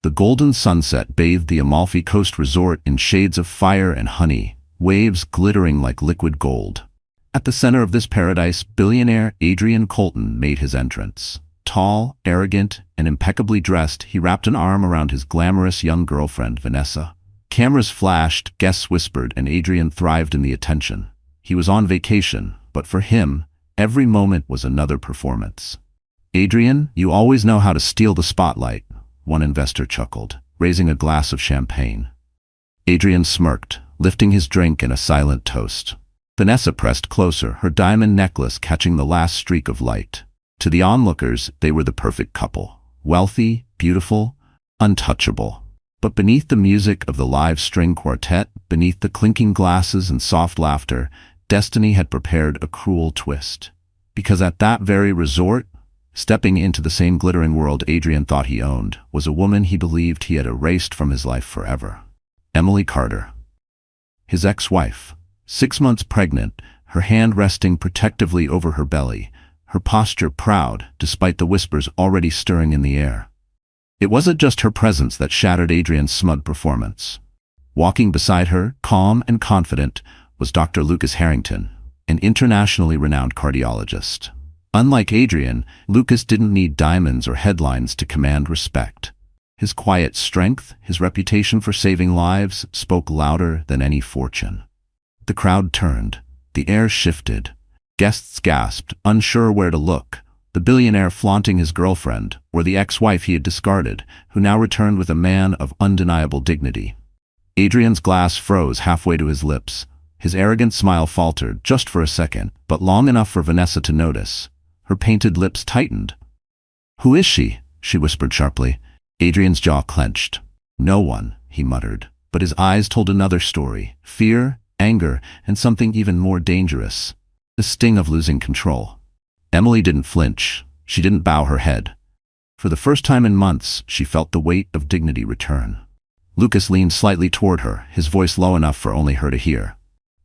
The golden sunset bathed the Amalfi Coast resort in shades of fire and honey, waves glittering like liquid gold. At the center of this paradise, billionaire Adrian Colton made his entrance. Tall, arrogant, and impeccably dressed, he wrapped an arm around his glamorous young girlfriend, Vanessa. Cameras flashed, guests whispered, and Adrian thrived in the attention. He was on vacation, but for him, every moment was another performance. "Adrian, you always know how to steal the spotlight," one investor chuckled, raising a glass of champagne. Adrian smirked, lifting his drink in a silent toast. Vanessa pressed closer, her diamond necklace catching the last streak of light. To the onlookers, they were the perfect couple. Wealthy, beautiful, untouchable. But beneath the music of the live string quartet, beneath the clinking glasses and soft laughter, destiny had prepared a cruel twist. Because at that very resort, stepping into the same glittering world Adrian thought he owned, was a woman he believed he had erased from his life forever. Emily Carter. His ex-wife. 6 months pregnant, her hand resting protectively over her belly, her posture proud despite the whispers already stirring in the air. It wasn't just her presence that shattered Adrian's smug performance. Walking beside her, calm and confident, was Dr. Lucas Harrington, an internationally renowned cardiologist. Unlike Adrian, Lucas didn't need diamonds or headlines to command respect. His quiet strength, his reputation for saving lives, spoke louder than any fortune. The crowd turned. The air shifted. Guests gasped, unsure where to look. The billionaire flaunting his girlfriend, or the ex-wife he had discarded, who now returned with a man of undeniable dignity. Adrian's glass froze halfway to his lips. His arrogant smile faltered, just for a second, but long enough for Vanessa to notice. Her painted lips tightened. "Who is she?" she whispered sharply. Adrian's jaw clenched. "No one," he muttered, but his eyes told another story. Fear, anger, and something even more dangerous. The sting of losing control. Emily didn't flinch. She didn't bow her head. For the first time in months, she felt the weight of dignity return. Lucas leaned slightly toward her, his voice low enough for only her to hear.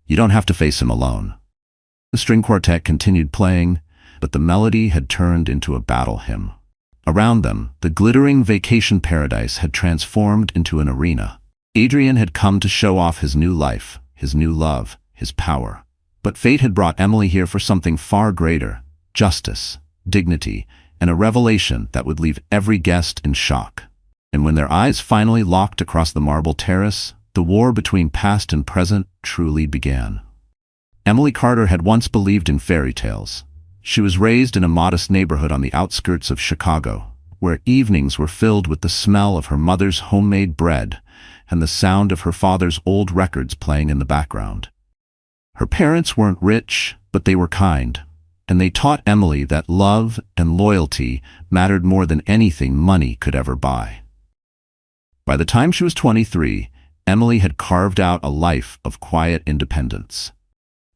"You don't have to face him alone." The string quartet continued playing, but the melody had turned into a battle hymn. Around them, the glittering vacation paradise had transformed into an arena. Adrian had come to show off his new life, his new love, his power. But fate had brought Emily here for something far greater: justice, dignity, and a revelation that would leave every guest in shock. And when their eyes finally locked across the marble terrace, the war between past and present truly began. Emily Carter had once believed in fairy tales. She was raised in a modest neighborhood on the outskirts of Chicago, where evenings were filled with the smell of her mother's homemade bread and the sound of her father's old records playing in the background. Her parents weren't rich, but they were kind, and they taught Emily that love and loyalty mattered more than anything money could ever buy. By the time she was 23, Emily had carved out a life of quiet independence.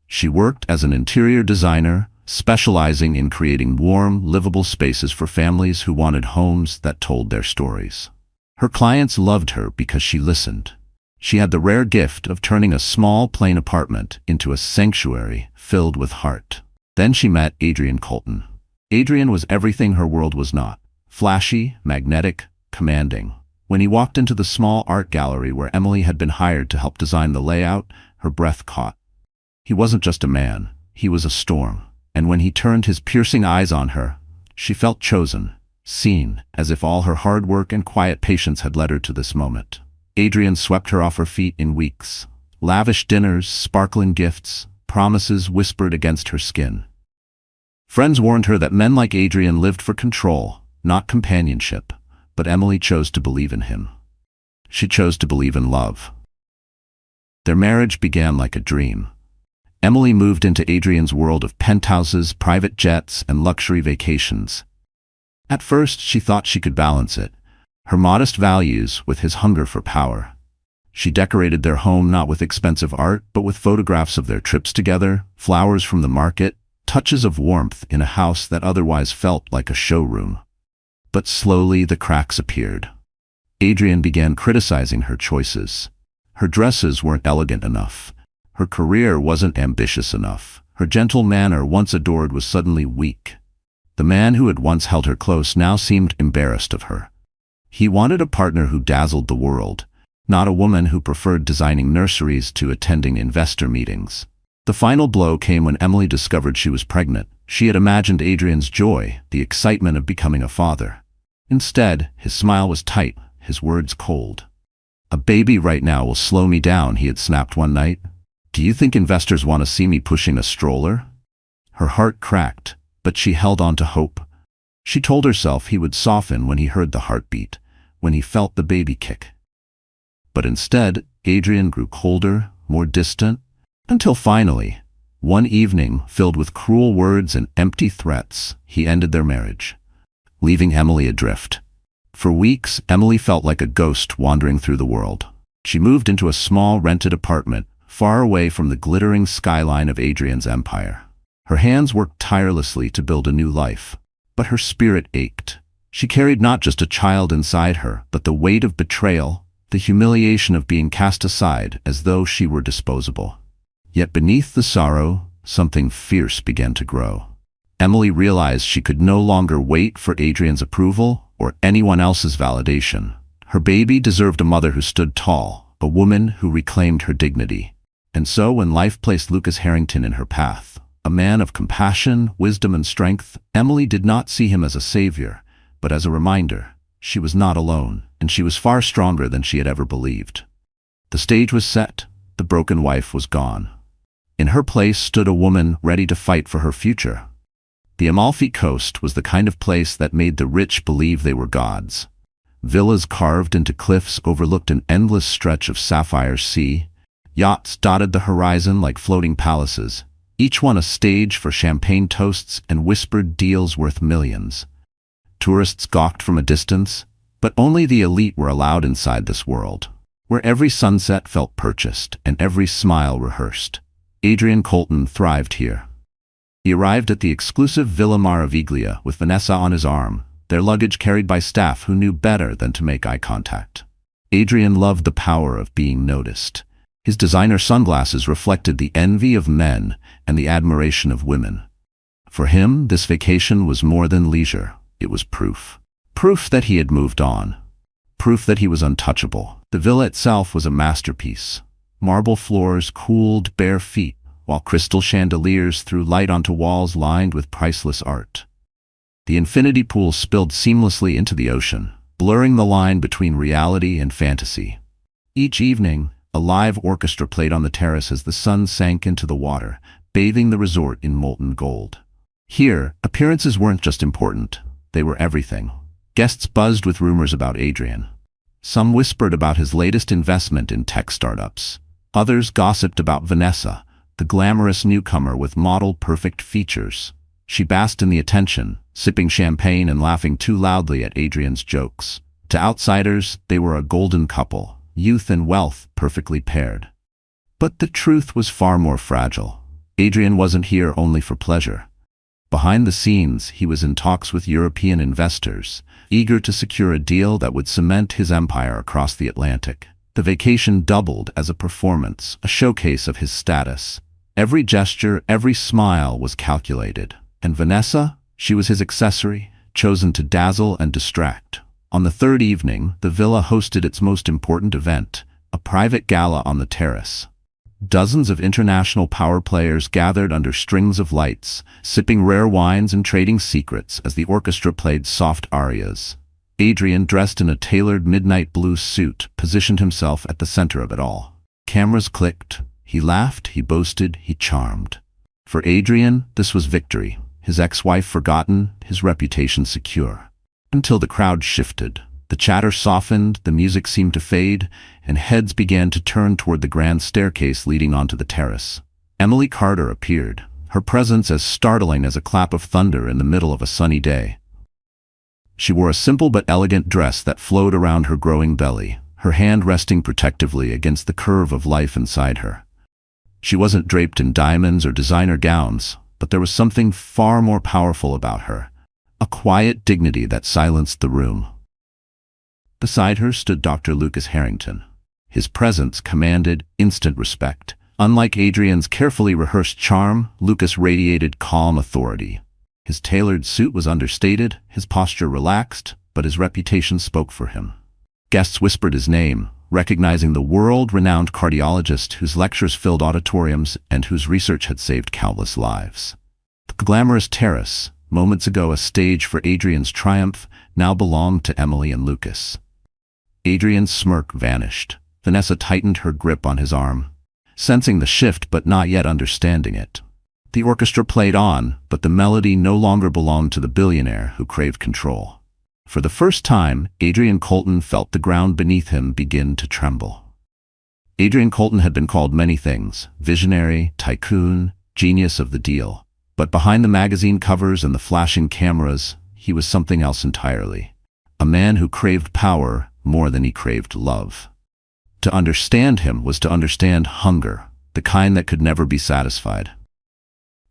She worked as an interior designer, specializing in creating warm, livable spaces for families who wanted homes that told their stories. Her clients loved her because she listened. She had the rare gift of turning a small, plain apartment into a sanctuary filled with heart. Then she met Adrian Colton. Adrian was everything her world was not: flashy, magnetic, commanding. When he walked into the small art gallery where Emily had been hired to help design the layout, her breath caught. He wasn't just a man, he was a storm. And when he turned his piercing eyes on her, she felt chosen, seen, as if all her hard work and quiet patience had led her to this moment. Adrian swept her off her feet in weeks. Lavish dinners, sparkling gifts, promises whispered against her skin. Friends warned her that men like Adrian lived for control, not companionship, but Emily chose to believe in him. She chose to believe in love. Their marriage began like a dream. Emily moved into Adrian's world of penthouses, private jets, and luxury vacations. At first, she thought she could balance it, her modest values with his hunger for power. She decorated their home not with expensive art, but with photographs of their trips together, flowers from the market, touches of warmth in a house that otherwise felt like a showroom. But slowly the cracks appeared. Adrian began criticizing her choices. Her dresses weren't elegant enough. Her career wasn't ambitious enough. Her gentle manner, once adored, was suddenly weak. The man who had once held her close now seemed embarrassed of her. He wanted a partner who dazzled the world, not a woman who preferred designing nurseries to attending investor meetings. The final blow came when Emily discovered she was pregnant. She had imagined Adrian's joy, the excitement of becoming a father. Instead, his smile was tight, his words cold. "A baby right now will slow me down," he had snapped one night. "Do you think investors want to see me pushing a stroller?" Her heart cracked, but she held on to hope. She told herself he would soften when he heard the heartbeat, when he felt the baby kick. But instead, Adrian grew colder, more distant, until finally, one evening filled with cruel words and empty threats, he ended their marriage, leaving Emily adrift. For weeks, Emily felt like a ghost wandering through the world. She moved into a small rented apartment, far away from the glittering skyline of Adrian's empire. Her hands worked tirelessly to build a new life, but her spirit ached. She carried not just a child inside her, but the weight of betrayal, the humiliation of being cast aside as though she were disposable. Yet beneath the sorrow, something fierce began to grow. Emily realized she could no longer wait for Adrian's approval or anyone else's validation. Her baby deserved a mother who stood tall, a woman who reclaimed her dignity. And so when life placed Lucas Harrington in her path, a man of compassion, wisdom, and strength, Emily did not see him as a savior, but as a reminder. She was not alone, and she was far stronger than she had ever believed. The stage was set, the broken wife was gone. In her place stood a woman ready to fight for her future. The Amalfi Coast was the kind of place that made the rich believe they were gods. Villas carved into cliffs overlooked an endless stretch of sapphire sea. Yachts dotted the horizon like floating palaces, each one a stage for champagne toasts and whispered deals worth millions. Tourists gawked from a distance, but only the elite were allowed inside this world, where every sunset felt purchased and every smile rehearsed. Adrian Colton thrived here. He arrived at the exclusive Villa Maraviglia with Vanessa on his arm, their luggage carried by staff who knew better than to make eye contact. Adrian loved the power of being noticed. His designer sunglasses reflected the envy of men and the admiration of women. For him, this vacation was more than leisure. It was proof. Proof that he had moved on. Proof that he was untouchable. The villa itself was a masterpiece. Marble floors cooled bare feet, while crystal chandeliers threw light onto walls lined with priceless art. The infinity pool spilled seamlessly into the ocean, blurring the line between reality and fantasy. Each evening, a live orchestra played on the terrace as the sun sank into the water, bathing the resort in molten gold. Here, appearances weren't just important, they were everything. Guests buzzed with rumors about Adrian. Some whispered about his latest investment in tech startups. Others gossiped about Vanessa, the glamorous newcomer with model-perfect features. She basked in the attention, sipping champagne and laughing too loudly at Adrian's jokes. To outsiders, they were a golden couple, youth and wealth perfectly paired. But the truth was far more fragile. Adrian wasn't here only for pleasure. Behind the scenes, he was in talks with European investors, eager to secure a deal that would cement his empire across the Atlantic. The vacation doubled as a performance, a showcase of his status. Every gesture, every smile was calculated. And Vanessa? She was his accessory, chosen to dazzle and distract. On the third evening, the villa hosted its most important event, a private gala on the terrace. Dozens of international power players gathered under strings of lights, sipping rare wines and trading secrets as the orchestra played soft arias. Adrian, dressed in a tailored midnight blue suit, positioned himself at the center of it all. Cameras clicked. He laughed, he boasted, he charmed. For Adrian, this was victory. His ex-wife forgotten, his reputation secure. Until the crowd shifted. The chatter softened, the music seemed to fade, and heads began to turn toward the grand staircase leading onto the terrace. Emily Carter appeared, her presence as startling as a clap of thunder in the middle of a sunny day. She wore a simple but elegant dress that flowed around her growing belly, her hand resting protectively against the curve of life inside her. She wasn't draped in diamonds or designer gowns, but there was something far more powerful about her, a quiet dignity that silenced the room. Beside her stood Dr. Lucas Harrington. His presence commanded instant respect. Unlike Adrian's carefully rehearsed charm, Lucas radiated calm authority. His tailored suit was understated, his posture relaxed, but his reputation spoke for him. Guests whispered his name, recognizing the world-renowned cardiologist whose lectures filled auditoriums and whose research had saved countless lives. The glamorous terrace, moments ago a stage for Adrian's triumph, now belonged to Emily and Lucas. Adrian's smirk vanished. Vanessa tightened her grip on his arm, sensing the shift but not yet understanding it. The orchestra played on, but the melody no longer belonged to the billionaire who craved control. For the first time, Adrian Colton felt the ground beneath him begin to tremble. Adrian Colton had been called many things: visionary, tycoon, genius of the deal. But behind the magazine covers and the flashing cameras, he was something else entirely. A man who craved power more than he craved love. To understand him was to understand hunger, the kind that could never be satisfied.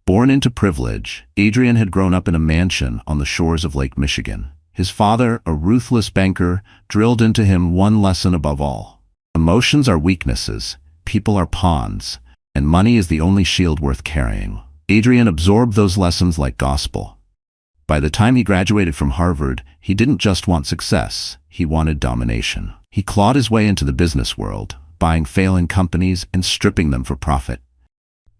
Born into privilege, Adrian had grown up in a mansion on the shores of Lake Michigan. His father, a ruthless banker, drilled into him one lesson above all. Emotions are weaknesses, people are pawns, and money is the only shield worth carrying. Adrian absorbed those lessons like gospel. By the time he graduated from Harvard, he didn't just want success, he wanted domination. He clawed his way into the business world, buying failing companies and stripping them for profit.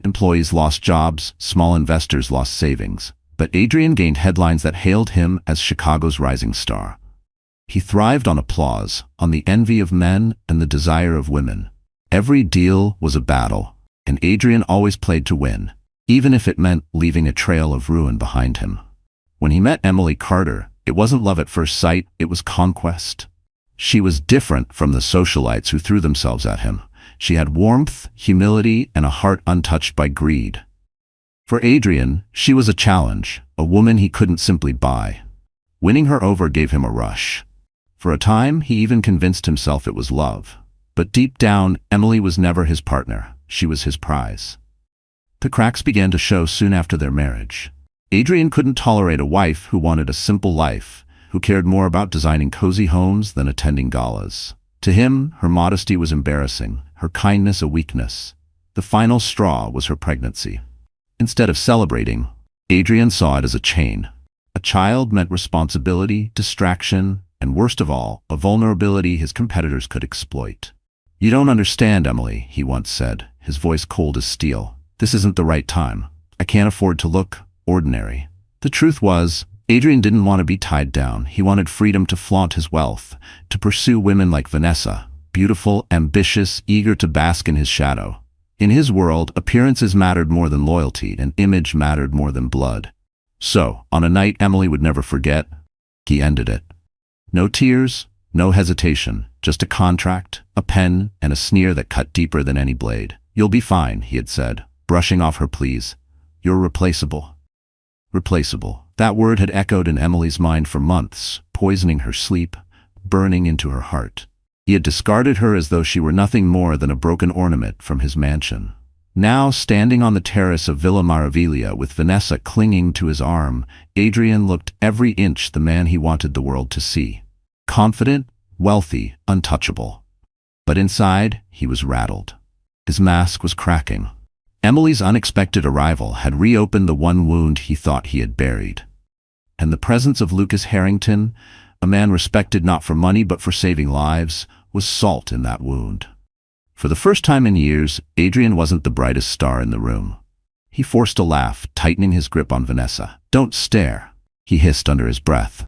Employees lost jobs, small investors lost savings, but Adrian gained headlines that hailed him as Chicago's rising star. He thrived on applause, on the envy of men and the desire of women. Every deal was a battle, and Adrian always played to win, even if it meant leaving a trail of ruin behind him. When he met Emily Carter, it wasn't love at first sight, it was conquest. She was different from the socialites who threw themselves at him. She had warmth, humility, and a heart untouched by greed. For Adrian, she was a challenge, a woman he couldn't simply buy. Winning her over gave him a rush. For a time, he even convinced himself it was love. But deep down, Emily was never his partner. She was his prize. The cracks began to show soon after their marriage. Adrian couldn't tolerate a wife who wanted a simple life, who cared more about designing cozy homes than attending galas. To him, her modesty was embarrassing, her kindness a weakness. The final straw was her pregnancy. Instead of celebrating, Adrian saw it as a chain. A child meant responsibility, distraction, and worst of all, a vulnerability his competitors could exploit. "You don't understand, Emily," he once said, his voice cold as steel. "This isn't the right time. I can't afford to look ordinary." The truth was, Adrian didn't want to be tied down. He wanted freedom to flaunt his wealth, to pursue women like Vanessa, beautiful, ambitious, eager to bask in his shadow. In his world, appearances mattered more than loyalty, and image mattered more than blood. So, on a night Emily would never forget, he ended it. No tears, no hesitation, just a contract, a pen, and a sneer that cut deeper than any blade. "You'll be fine," he had said, brushing off her pleas. "You're replaceable." Replaceable. That word had echoed in Emily's mind for months, poisoning her sleep, burning into her heart. He had discarded her as though she were nothing more than a broken ornament from his mansion. Now, standing on the terrace of Villa Maraviglia with Vanessa clinging to his arm, Adrian looked every inch the man he wanted the world to see. Confident, wealthy, untouchable. But inside, he was rattled. His mask was cracking. Emily's unexpected arrival had reopened the one wound he thought he had buried. And the presence of Lucas Harrington, a man respected not for money but for saving lives, was salt in that wound. For the first time in years, Adrian wasn't the brightest star in the room. He forced a laugh, tightening his grip on Vanessa. "Don't stare," he hissed under his breath.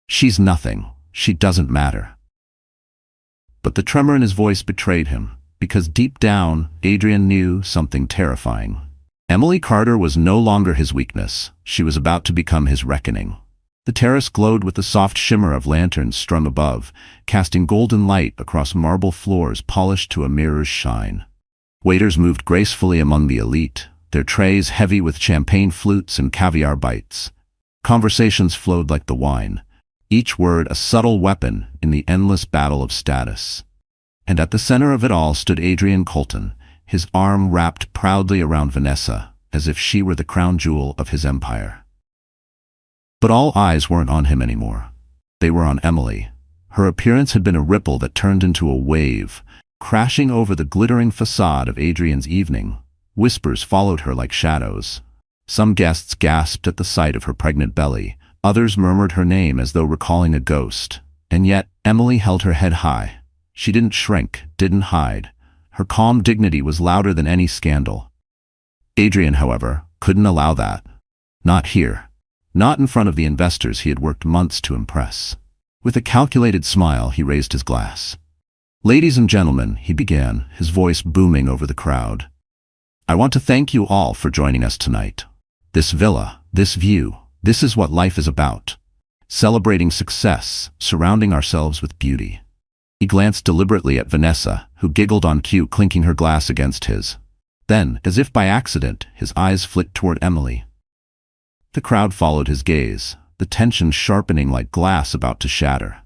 "She's nothing. She doesn't matter." But the tremor in his voice betrayed him, because deep down, Adrian knew something terrifying. Emily Carter was no longer his weakness. She was about to become his reckoning. The terrace glowed with the soft shimmer of lanterns strung above, casting golden light across marble floors polished to a mirror's shine. Waiters moved gracefully among the elite, their trays heavy with champagne flutes and caviar bites. Conversations flowed like the wine, each word a subtle weapon in the endless battle of status. And at the center of it all stood Adrian Colton, his arm wrapped proudly around Vanessa, as if she were the crown jewel of his empire. But all eyes weren't on him anymore. They were on Emily. Her appearance had been a ripple that turned into a wave, crashing over the glittering facade of Adrian's evening. Whispers followed her like shadows. Some guests gasped at the sight of her pregnant belly, Others murmured her name as though recalling a ghost. And yet, Emily held her head high. She didn't shrink, didn't hide. Her calm dignity was louder than any scandal. Adrian, however, couldn't allow that. Not here. Not in front of the investors he had worked months to impress. With a calculated smile, he raised his glass. "Ladies and gentlemen," he began, his voice booming over the crowd. "I want to thank you all for joining us tonight. This villa, this view, this is what life is about. Celebrating success, surrounding ourselves with beauty." He glanced deliberately at Vanessa, who giggled on cue, clinking her glass against his. Then, as if by accident, his eyes flicked toward Emily. The crowd followed his gaze, the tension sharpening like glass about to shatter.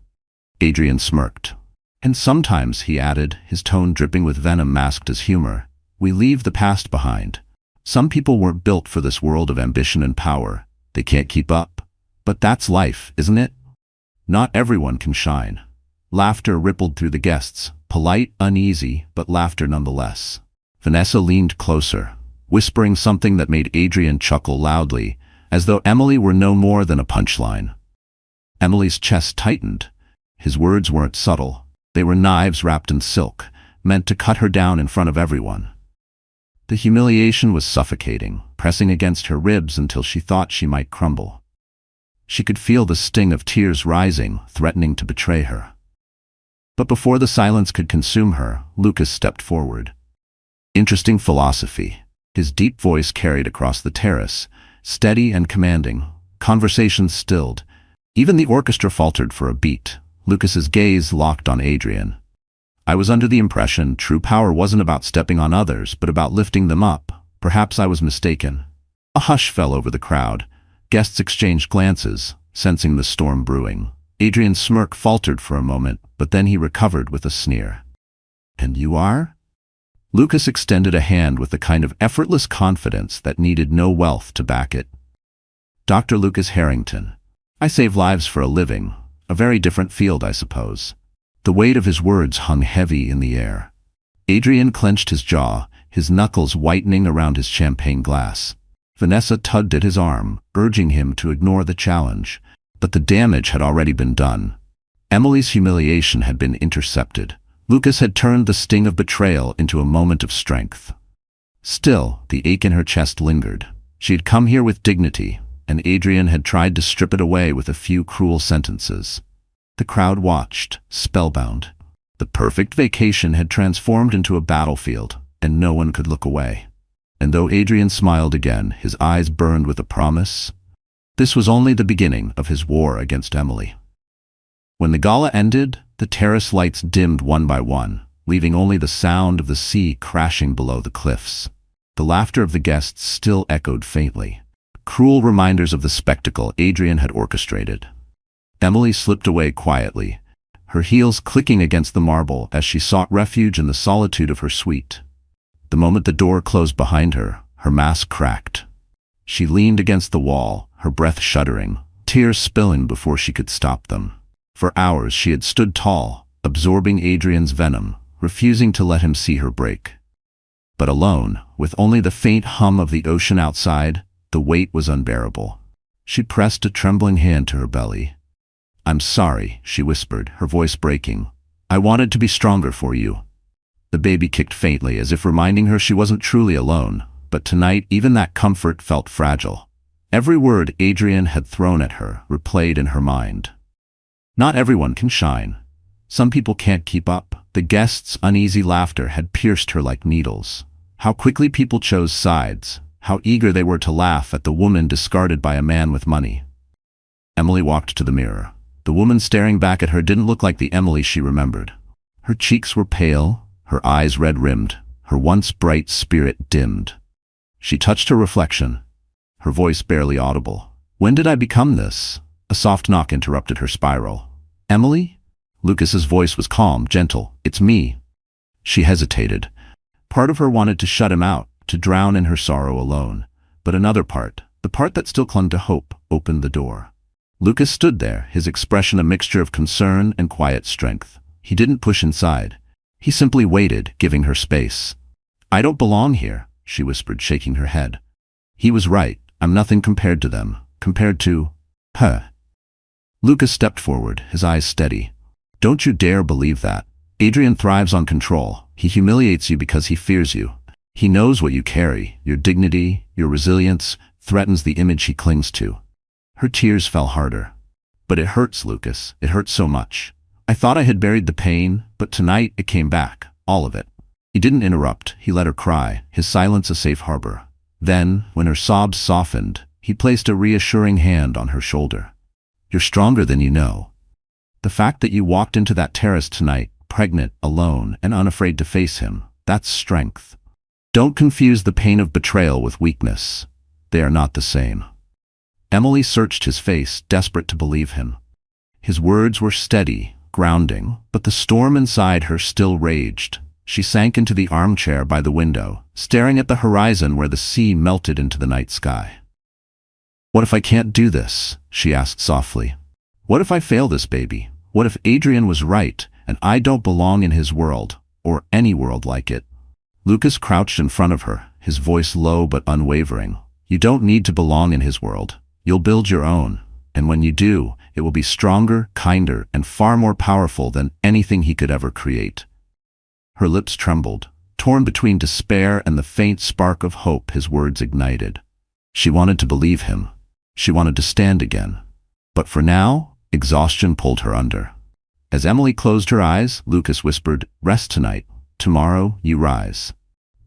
Adrian smirked. "And sometimes," he added, his tone dripping with venom masked as humor, "we leave the past behind. Some people weren't built for this world of ambition and power. They can't keep up. But that's life, isn't it? Not everyone can shine." Laughter rippled through the guests, polite, uneasy, but laughter nonetheless. Vanessa leaned closer, whispering something that made Adrian chuckle loudly, as though Emily were no more than a punchline. Emily's chest tightened. His words weren't subtle. They were knives wrapped in silk, meant to cut her down in front of everyone. The humiliation was suffocating, pressing against her ribs until she thought she might crumble. She could feel the sting of tears rising, threatening to betray her. But before the silence could consume her, Lucas stepped forward. Interesting philosophy. His deep voice carried across the terrace, steady and commanding. Conversations stilled. Even the orchestra faltered for a beat. Lucas's gaze locked on Adrian. "I was under the impression true power wasn't about stepping on others, but about lifting them up. Perhaps I was mistaken." A hush fell over the crowd. Guests exchanged glances, sensing the storm brewing. Adrian's smirk faltered for a moment, but then he recovered with a sneer. "And you are?" Lucas extended a hand with the kind of effortless confidence that needed no wealth to back it. "Dr. Lucas Harrington. I save lives for a living. A very different field, I suppose." The weight of his words hung heavy in the air. Adrian clenched his jaw, his knuckles whitening around his champagne glass. Vanessa tugged at his arm, urging him to ignore the challenge. But the damage had already been done. Emily's humiliation had been intercepted. Lucas had turned the sting of betrayal into a moment of strength. Still, the ache in her chest lingered. She had come here with dignity, and Adrian had tried to strip it away with a few cruel sentences. The crowd watched, spellbound. The perfect vacation had transformed into a battlefield, and no one could look away. And though Adrian smiled again, his eyes burned with a promise. This was only the beginning of his war against Emily. When the gala ended, the terrace lights dimmed one by one, leaving only the sound of the sea crashing below the cliffs. The laughter of the guests still echoed faintly, cruel reminders of the spectacle Adrian had orchestrated. Emily slipped away quietly, her heels clicking against the marble as she sought refuge in the solitude of her suite. The moment the door closed behind her, her mask cracked. She leaned against the wall, her breath shuddering, tears spilling before she could stop them. For hours she had stood tall, absorbing Adrian's venom, refusing to let him see her break. But alone, with only the faint hum of the ocean outside, the weight was unbearable. She pressed a trembling hand to her belly. "I'm sorry," she whispered, her voice breaking. "I wanted to be stronger for you." The baby kicked faintly, as if reminding her she wasn't truly alone, but tonight even that comfort felt fragile. Every word Adrian had thrown at her replayed in her mind. Not everyone can shine. Some people can't keep up. The guests' uneasy laughter had pierced her like needles. How quickly people chose sides, how eager they were to laugh at the woman discarded by a man with money. Emily walked to the mirror. The woman staring back at her didn't look like the Emily she remembered. Her cheeks were pale, her eyes red-rimmed, her once bright spirit dimmed. She touched her reflection, her voice barely audible. "When did I become this?" A soft knock interrupted her spiral. "Emily?" Lucas's voice was calm, gentle. "It's me." She hesitated. Part of her wanted to shut him out, to drown in her sorrow alone. But another part, the part that still clung to hope, opened the door. Lucas stood there, his expression a mixture of concern and quiet strength. He didn't push inside. He simply waited, giving her space. "I don't belong here," she whispered, shaking her head. He was right. "I'm nothing compared to them. Compared to Huh. Lucas stepped forward, his eyes steady. Don't you dare believe that. Adrian thrives on control. He humiliates you because he fears you. He knows what you carry, your dignity, your resilience, threatens the image he clings to. Her tears fell harder. But it hurts, Lucas. It hurts so much. I thought I had buried the pain, but tonight it came back, all of it. He didn't interrupt. He let her cry, his silence a safe harbor. Then, when her sobs softened, he placed a reassuring hand on her shoulder. You're stronger than you know. The fact that you walked into that terrace tonight, pregnant, alone, and unafraid to face him, that's strength. Don't confuse the pain of betrayal with weakness. They are not the same. Emily searched his face, desperate to believe him. His words were steady, grounding, but the storm inside her still raged. She sank into the armchair by the window, staring at the horizon where the sea melted into the night sky. What if I can't do this? She asked softly. What if I fail this baby? What if Adrian was right, and I don't belong in his world, or any world like it? Lucas crouched in front of her, his voice low but unwavering. You don't need to belong in his world. You'll build your own, and when you do, it will be stronger, kinder, and far more powerful than anything he could ever create. Her lips trembled, torn between despair and the faint spark of hope his words ignited. She wanted to believe him. She wanted to stand again. But for now, exhaustion pulled her under. As Emily closed her eyes, Lucas whispered, "Rest tonight. Tomorrow, you rise."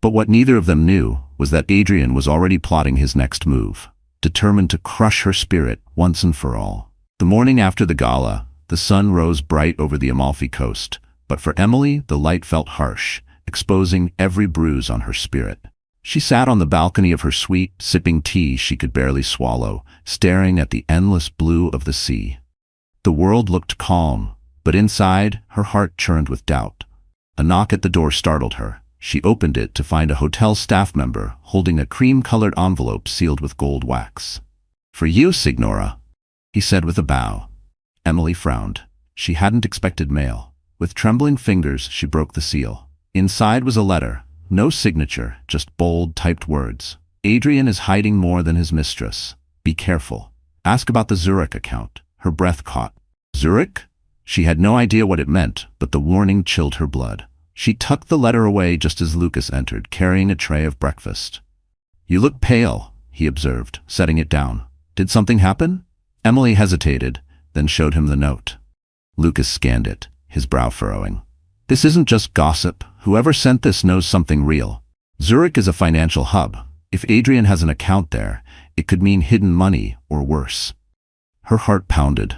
But what neither of them knew was that Adrian was already plotting his next move, determined to crush her spirit once and for all. The morning after the gala, the sun rose bright over the Amalfi Coast, but for Emily, the light felt harsh, exposing every bruise on her spirit. She sat on the balcony of her suite, sipping tea she could barely swallow, staring at the endless blue of the sea. The world looked calm, but inside, her heart churned with doubt. A knock at the door startled her. She opened it to find a hotel staff member holding a cream-colored envelope sealed with gold wax. "For you, Signora," he said with a bow. Emily frowned. She hadn't expected mail. With trembling fingers, she broke the seal. Inside was a letter. No signature, just bold, typed words. Adrian is hiding more than his mistress. Be careful. Ask about the Zurich account. Her breath caught. Zurich? She had no idea what it meant, but the warning chilled her blood. She tucked the letter away just as Lucas entered, carrying a tray of breakfast. "You look pale," he observed, setting it down. "Did something happen?" Emily hesitated, then showed him the note. Lucas scanned it, his brow furrowing. "This isn't just gossip. Whoever sent this knows something real. Zurich is a financial hub. If Adrian has an account there, it could mean hidden money or worse." Her heart pounded.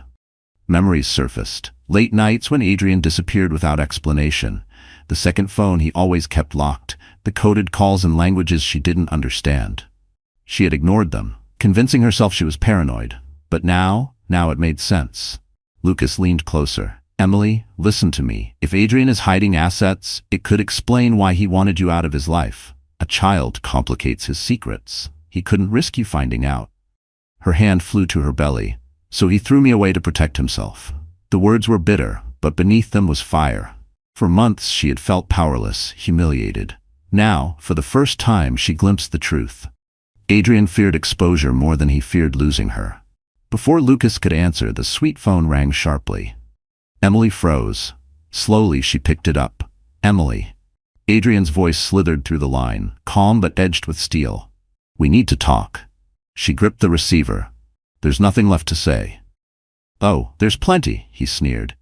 Memories surfaced. Late nights when Adrian disappeared without explanation. The second phone he always kept locked. The coded calls in languages she didn't understand. She had ignored them, convincing herself she was paranoid. But now it made sense. Lucas leaned closer. "Emily, listen to me. If Adrian is hiding assets, it could explain why he wanted you out of his life. A child complicates his secrets. He couldn't risk you finding out." Her hand flew to her belly. "So he threw me away to protect himself." The words were bitter, but beneath them was fire. For months she had felt powerless, humiliated. Now, for the first time, she glimpsed the truth. Adrian feared exposure more than he feared losing her. Before Lucas could answer, the suite phone rang sharply. Emily froze. Slowly she picked it up. "Emily." Adrian's voice slithered through the line, calm but edged with steel. "We need to talk." She gripped the receiver. "There's nothing left to say." "Oh, there's plenty," he sneered.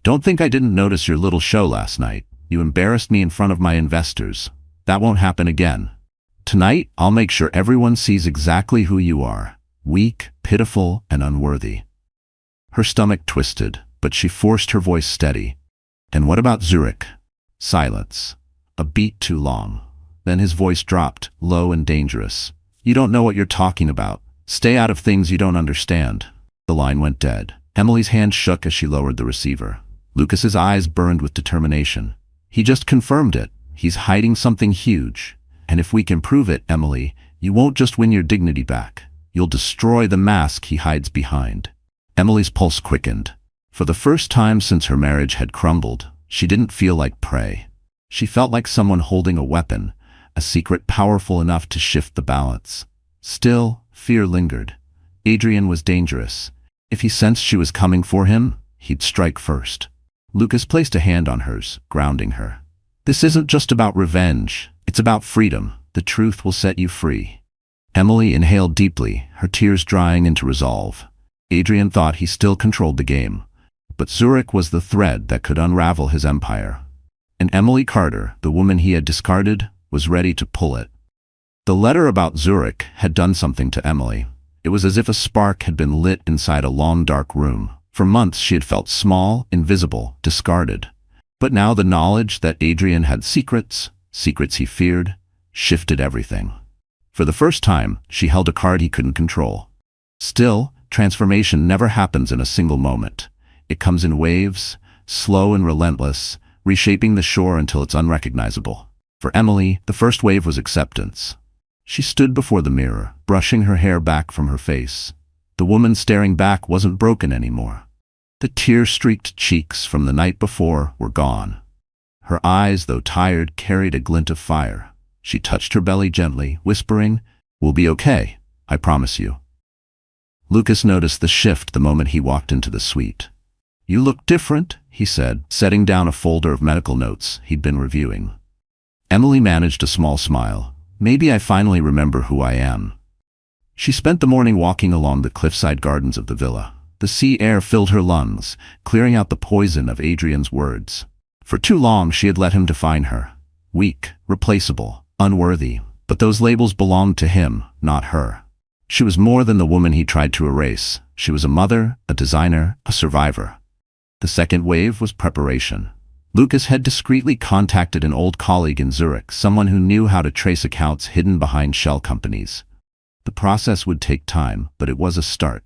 "Don't think I didn't notice your little show last night. You embarrassed me in front of my investors. That won't happen again. Tonight, I'll make sure everyone sees exactly who you are. Weak, pitiful, and unworthy." Her stomach twisted, but she forced her voice steady. "And what about Zurich?" Silence. A beat too long. Then his voice dropped, low and dangerous. "You don't know what you're talking about. Stay out of things you don't understand." The line went dead. Emily's hand shook as she lowered the receiver. Lucas's eyes burned with determination. "He just confirmed it. He's hiding something huge. And if we can prove it, Emily, you won't just win your dignity back. You'll destroy the mask he hides behind." Emily's pulse quickened. For the first time since her marriage had crumbled, she didn't feel like prey. She felt like someone holding a weapon, a secret powerful enough to shift the balance. Still, fear lingered. Adrian was dangerous. If he sensed she was coming for him, he'd strike first. Lucas placed a hand on hers, grounding her. This isn't just about revenge, it's about freedom. The truth will set you free. Emily inhaled deeply, her tears drying into resolve. Adrian thought he still controlled the game, but Zurich was the thread that could unravel his empire. And Emily Carter, the woman he had discarded, was ready to pull it. The letter about Zurich had done something to Emily. It was as if a spark had been lit inside a long dark room. For months she had felt small, invisible, discarded. But now the knowledge that Adrian had secrets he feared, shifted everything. For the first time, she held a card he couldn't control. Still, transformation never happens in a single moment. It comes in waves, slow and relentless, reshaping the shore until it's unrecognizable. For Emily, the first wave was acceptance. She stood before the mirror, brushing her hair back from her face. The woman staring back wasn't broken anymore. The tear-streaked cheeks from the night before were gone. Her eyes, though tired, carried a glint of fire. She touched her belly gently, whispering, "We'll be okay, I promise you." Lucas noticed the shift the moment he walked into the suite. "You look different," he said, setting down a folder of medical notes he'd been reviewing. Emily managed a small smile. "Maybe I finally remember who I am." She spent the morning walking along the cliffside gardens of the villa. The sea air filled her lungs, clearing out the poison of Adrian's words. For too long she had let him define her. Weak, replaceable, unworthy. But those labels belonged to him, not her. She was more than the woman he tried to erase. She was a mother, a designer, a survivor. The second wave was preparation. Lucas had discreetly contacted an old colleague in Zurich, someone who knew how to trace accounts hidden behind shell companies. The process would take time, but it was a start.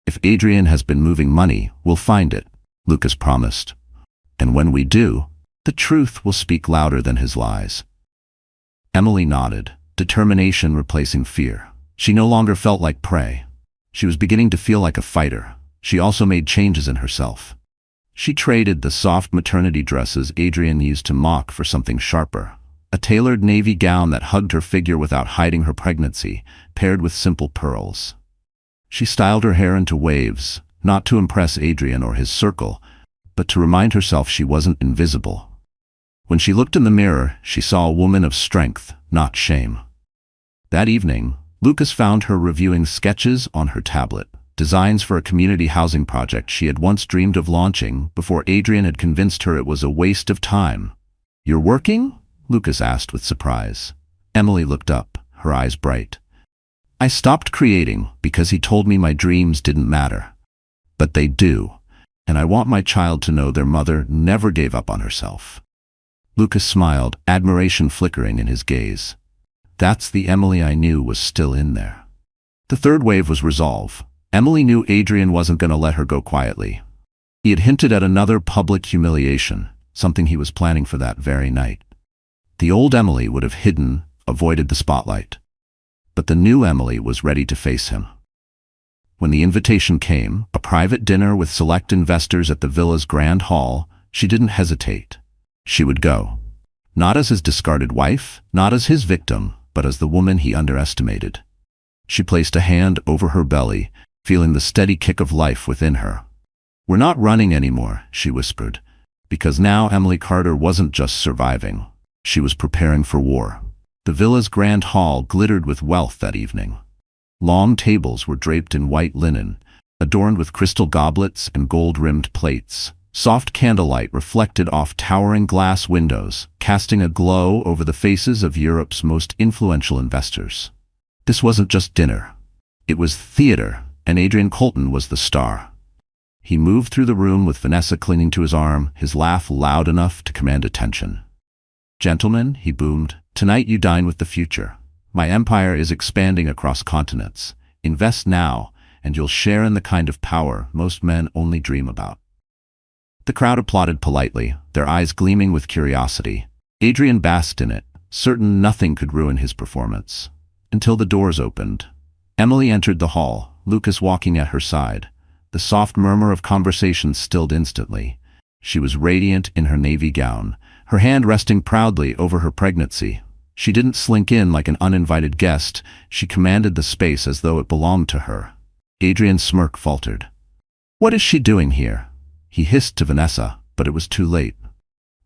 "If Adrian has been moving money, we'll find it," Lucas promised. "And when we do, the truth will speak louder than his lies." Emily nodded, determination replacing fear. She no longer felt like prey. She was beginning to feel like a fighter. She also made changes in herself. She traded the soft maternity dresses Adrian used to mock for something sharper. A tailored navy gown that hugged her figure without hiding her pregnancy, paired with simple pearls. She styled her hair into waves, not to impress Adrian or his circle, but to remind herself she wasn't invisible. When she looked in the mirror, she saw a woman of strength, not shame. That evening, Lucas found her reviewing sketches on her tablet, designs for a community housing project she had once dreamed of launching before Adrian had convinced her it was a waste of time. "You're working?" Lucas asked with surprise. Emily looked up, her eyes bright. "I stopped creating because he told me my dreams didn't matter. But they do, and I want my child to know their mother never gave up on herself." Lucas smiled, admiration flickering in his gaze. That's the Emily I knew was still in there. The third wave was resolve. Emily knew Adrian wasn't going to let her go quietly. He had hinted at another public humiliation, something he was planning for that very night. The old Emily would have hidden, avoided the spotlight. But the new Emily was ready to face him. When the invitation came, a private dinner with select investors at the villa's grand hall, she didn't hesitate. She would go. Not as his discarded wife, not as his victim, but as the woman he underestimated. She placed a hand over her belly, feeling the steady kick of life within her. "We're not running anymore," she whispered, because now Emily Carter wasn't just surviving. She was preparing for war. The villa's grand hall glittered with wealth that evening. Long tables were draped in white linen, adorned with crystal goblets and gold-rimmed plates. Soft candlelight reflected off towering glass windows, casting a glow over the faces of Europe's most influential investors. This wasn't just dinner. It was theater, and Adrian Colton was the star. He moved through the room with Vanessa clinging to his arm, his laugh loud enough to command attention. "Gentlemen," he boomed, "tonight you dine with the future. My empire is expanding across continents. Invest now, and you'll share in the kind of power most men only dream about." The crowd applauded politely, their eyes gleaming with curiosity. Adrian basked in it, certain nothing could ruin his performance. Until the doors opened. Emily entered the hall, Lucas walking at her side. The soft murmur of conversation stilled instantly. She was radiant in her navy gown, her hand resting proudly over her pregnancy. She didn't slink in like an uninvited guest, she commanded the space as though it belonged to her. Adrian's smirk faltered. What is she doing here? He hissed to Vanessa, but it was too late.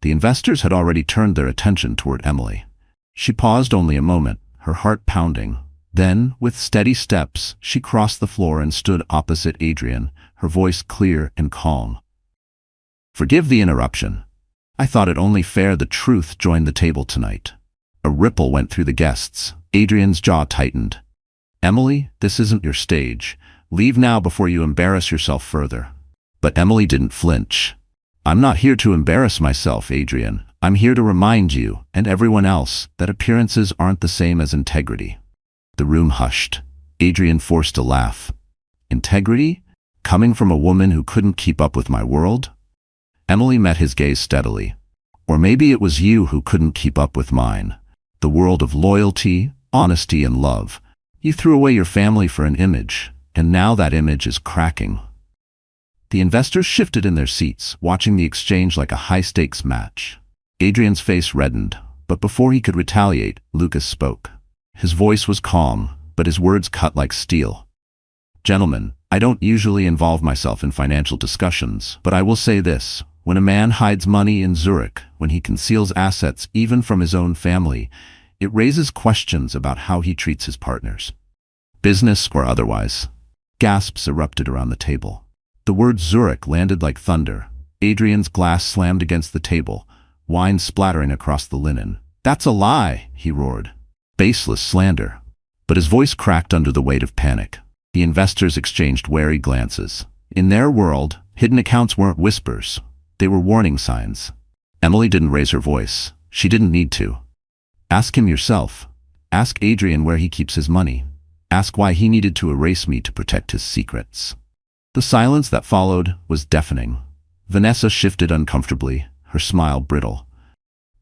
The investors had already turned their attention toward Emily. She paused only a moment, her heart pounding. Then, with steady steps, she crossed the floor and stood opposite Adrian, her voice clear and calm. Forgive the interruption. I thought it only fair the truth joined the table tonight. A ripple went through the guests. Adrian's jaw tightened. Emily, this isn't your stage. Leave now before you embarrass yourself further. But Emily didn't flinch. I'm not here to embarrass myself, Adrian. I'm here to remind you, and everyone else, that appearances aren't the same as integrity. The room hushed. Adrian forced a laugh. Integrity? Coming from a woman who couldn't keep up with my world? Emily met his gaze steadily. Or maybe it was you who couldn't keep up with mine. The world of loyalty, honesty, and love. You threw away your family for an image, and now that image is cracking. The investors shifted in their seats, watching the exchange like a high-stakes match. Adrian's face reddened, but before he could retaliate, Lucas spoke. His voice was calm, but his words cut like steel. Gentlemen, I don't usually involve myself in financial discussions, but I will say this. When a man hides money in Zurich, when he conceals assets even from his own family, it raises questions about how he treats his partners. Business or otherwise. Gasps erupted around the table. The word Zurich landed like thunder. Adrian's glass slammed against the table, wine splattering across the linen. That's a lie, he roared. Baseless slander. But his voice cracked under the weight of panic. The investors exchanged wary glances. In their world, hidden accounts weren't whispers. They were warning signs. Emily didn't raise her voice. She didn't need to. Ask him yourself. Ask Adrian where he keeps his money. Ask why he needed to erase me to protect his secrets. The silence that followed was deafening. Vanessa shifted uncomfortably, her smile brittle.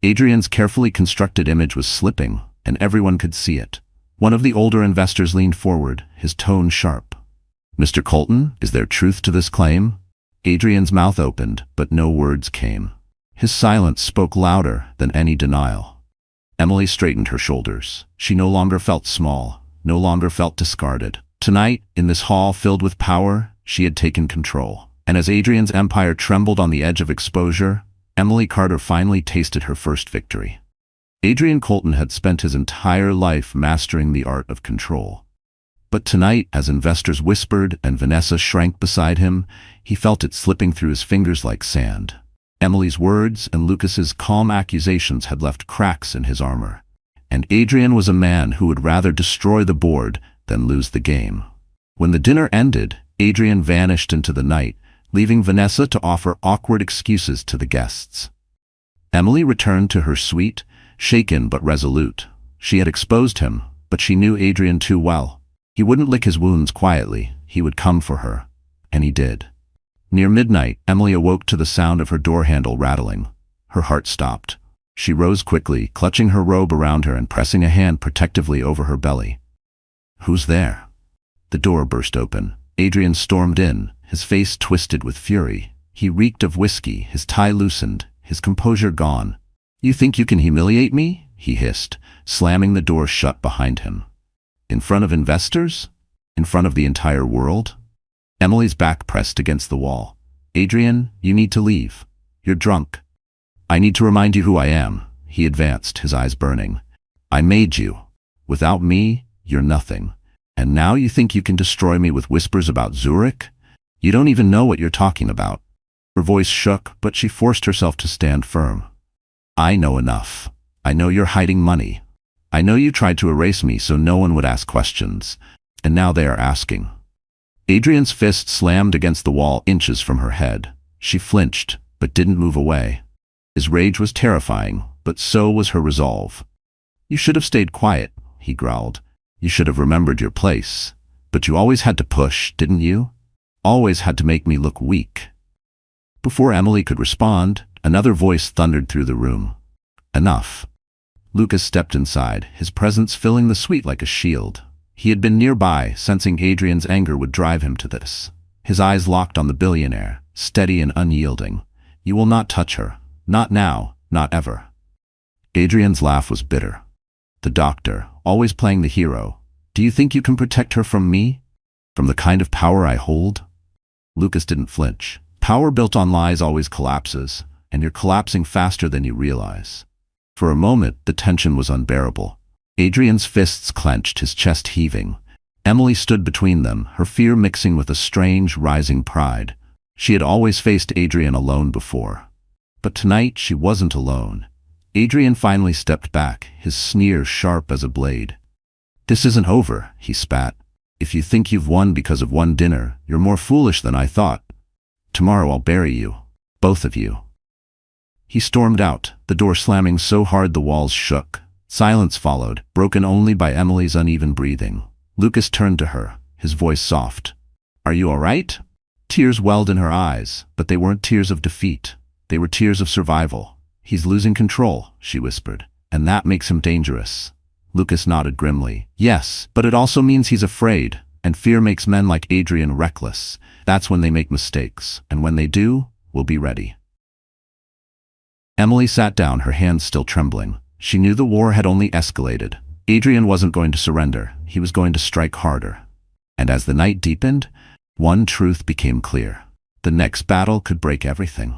Adrian's carefully constructed image was slipping, and everyone could see it. One of the older investors leaned forward, his tone sharp. Mr. Colton, is there truth to this claim? Adrian's mouth opened, but no words came. His silence spoke louder than any denial. Emily straightened her shoulders. She no longer felt small, no longer felt discarded. Tonight, in this hall filled with power, she had taken control. And as Adrian's empire trembled on the edge of exposure, Emily Carter finally tasted her first victory. Adrian Colton had spent his entire life mastering the art of control. But tonight, as investors whispered and Vanessa shrank beside him, he felt it slipping through his fingers like sand. Emily's words and Lucas's calm accusations had left cracks in his armor. And Adrian was a man who would rather destroy the board than lose the game. When the dinner ended, Adrian vanished into the night, leaving Vanessa to offer awkward excuses to the guests. Emily returned to her suite, shaken but resolute. She had exposed him, but she knew Adrian too well. He wouldn't lick his wounds quietly, he would come for her. And he did. Near midnight, Emily awoke to the sound of her door handle rattling. Her heart stopped. She rose quickly, clutching her robe around her and pressing a hand protectively over her belly. Who's there? The door burst open. Adrian stormed in, his face twisted with fury. He reeked of whiskey, his tie loosened, his composure gone. You think you can humiliate me? He hissed, slamming the door shut behind him. In front of investors? In front of the entire world? Emily's back pressed against the wall. Adrian, you need to leave. You're drunk. I need to remind you who I am. He advanced, his eyes burning. I made you. Without me, you're nothing. And now you think you can destroy me with whispers about Zurich? You don't even know what you're talking about. Her voice shook, but she forced herself to stand firm. I know enough. I know you're hiding money. I know you tried to erase me so no one would ask questions. And now they are asking. Adrian's fist slammed against the wall inches from her head. She flinched, but didn't move away. His rage was terrifying, but so was her resolve. You should have stayed quiet, he growled. You should have remembered your place. But you always had to push, didn't you? Always had to make me look weak. Before Emily could respond, another voice thundered through the room. Enough. Lucas stepped inside, his presence filling the suite like a shield. He had been nearby, sensing Adrian's anger would drive him to this. His eyes locked on the billionaire, steady and unyielding. You will not touch her. Not now, not ever. Adrian's laugh was bitter. The doctor, always playing the hero. Do you think you can protect her from me? From the kind of power I hold? Lucas didn't flinch. Power built on lies always collapses, and you're collapsing faster than you realize. For a moment, the tension was unbearable. Adrian's fists clenched, his chest heaving. Emily stood between them, her fear mixing with a strange, rising pride. She had always faced Adrian alone before. But tonight, she wasn't alone. Adrian finally stepped back, his sneer sharp as a blade. "This isn't over," he spat. "If you think you've won because of one dinner, you're more foolish than I thought. Tomorrow I'll bury you. Both of you." He stormed out, the door slamming so hard the walls shook. Silence followed, broken only by Emily's uneven breathing. Lucas turned to her, his voice soft. "Are you all right?" Tears welled in her eyes, but they weren't tears of defeat. They were tears of survival. "He's losing control," she whispered, "and that makes him dangerous." Lucas nodded grimly. "Yes, but it also means he's afraid, and fear makes men like Adrian reckless. That's when they make mistakes, and when they do, we'll be ready." Emily sat down, her hands still trembling. She knew the war had only escalated. Adrian wasn't going to surrender. He was going to strike harder. And as the night deepened, one truth became clear. The next battle could break everything.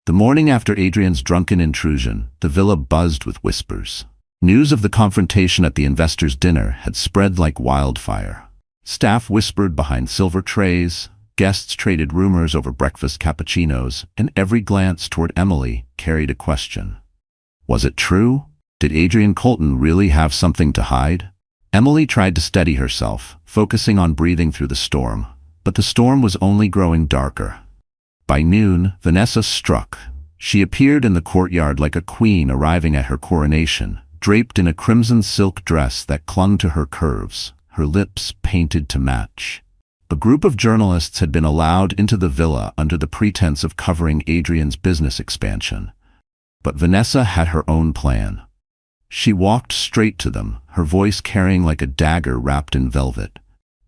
The morning after Adrian's drunken intrusion, the villa buzzed with whispers. News of the confrontation at the investors' dinner had spread like wildfire. Staff whispered behind silver trays, guests traded rumors over breakfast cappuccinos, and every glance toward Emily carried a question. Was it true? Did Adrian Colton really have something to hide? Emily tried to steady herself, focusing on breathing through the storm. But the storm was only growing darker. By noon, Vanessa struck. She appeared in the courtyard like a queen arriving at her coronation, draped in a crimson silk dress that clung to her curves, her lips painted to match. A group of journalists had been allowed into the villa under the pretense of covering Adrian's business expansion. But Vanessa had her own plan. She walked straight to them, her voice carrying like a dagger wrapped in velvet.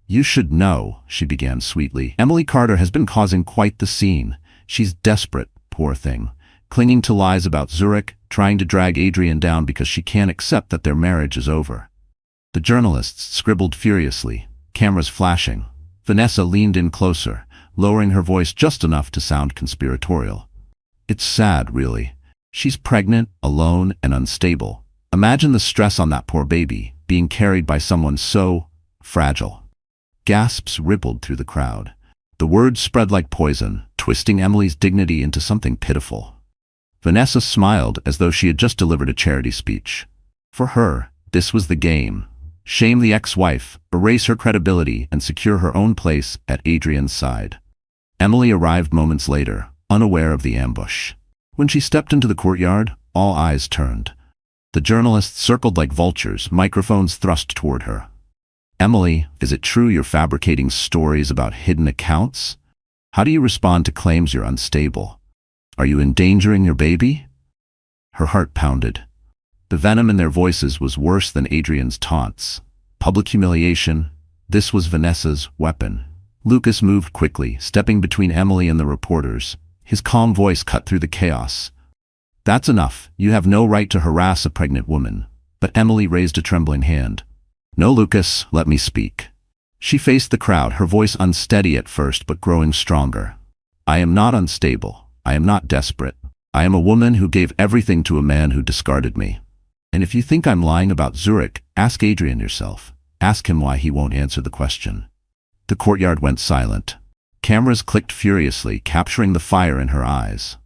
"You should know," she began sweetly. "Emily Carter has been causing quite the scene. She's desperate, poor thing, clinging to lies about Zurich, trying to drag Adrian down because she can't accept that their marriage is over." The journalists scribbled furiously, cameras flashing. Vanessa leaned in closer, lowering her voice just enough to sound conspiratorial. "It's sad, really. She's pregnant, alone, and unstable. Imagine the stress on that poor baby, being carried by someone so fragile." Gasps rippled through the crowd. The words spread like poison, twisting Emily's dignity into something pitiful. Vanessa smiled as though she had just delivered a charity speech. For her, this was the game. Shame the ex-wife, erase her credibility, and secure her own place at Adrian's side. Emily arrived moments later, unaware of the ambush. When she stepped into the courtyard, all eyes turned. The journalists circled like vultures, microphones thrust toward her. "Emily, is it true you're fabricating stories about hidden accounts? How do you respond to claims you're unstable? Are you endangering your baby?" Her heart pounded. The venom in their voices was worse than Adrian's taunts. Public humiliation, this was Vanessa's weapon. Lucas moved quickly, stepping between Emily and the reporters. His calm voice cut through the chaos. "That's enough. You have no right to harass a pregnant woman." But Emily raised a trembling hand. "No, Lucas, let me speak." She faced the crowd, her voice unsteady at first but growing stronger. "I am not unstable. I am not desperate. I am a woman who gave everything to a man who discarded me. And if you think I'm lying about Zurich, ask Adrian yourself. Ask him why he won't answer the question." The courtyard went silent. Cameras clicked furiously, capturing the fire in her eyes.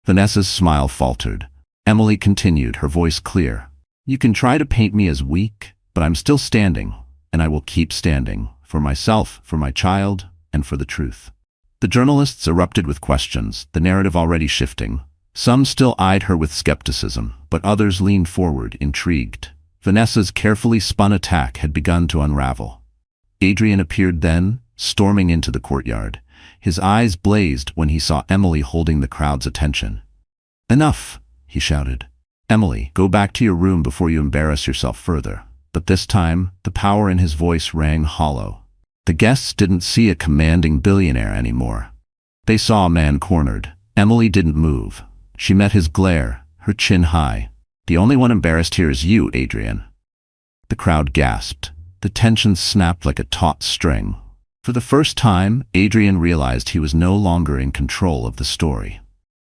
Vanessa's smile faltered. Emily continued, her voice clear. "You can try to paint me as weak, but I'm still standing, and I will keep standing, for myself, for my child, and for the truth." The journalists erupted with questions, the narrative already shifting. Some still eyed her with skepticism, but others leaned forward, intrigued. Vanessa's carefully spun attack had begun to unravel. Adrian appeared then, storming into the courtyard. His eyes blazed when he saw Emily holding the crowd's attention. "Enough," he shouted. "Emily, go back to your room before you embarrass yourself further." But this time, the power in his voice rang hollow. The guests didn't see a commanding billionaire anymore. They saw a man cornered. Emily didn't move. She met his glare, her chin high. "The only one embarrassed here is you, Adrian." The crowd gasped. The tension snapped like a taut string. For the first time, Adrian realized he was no longer in control of the story.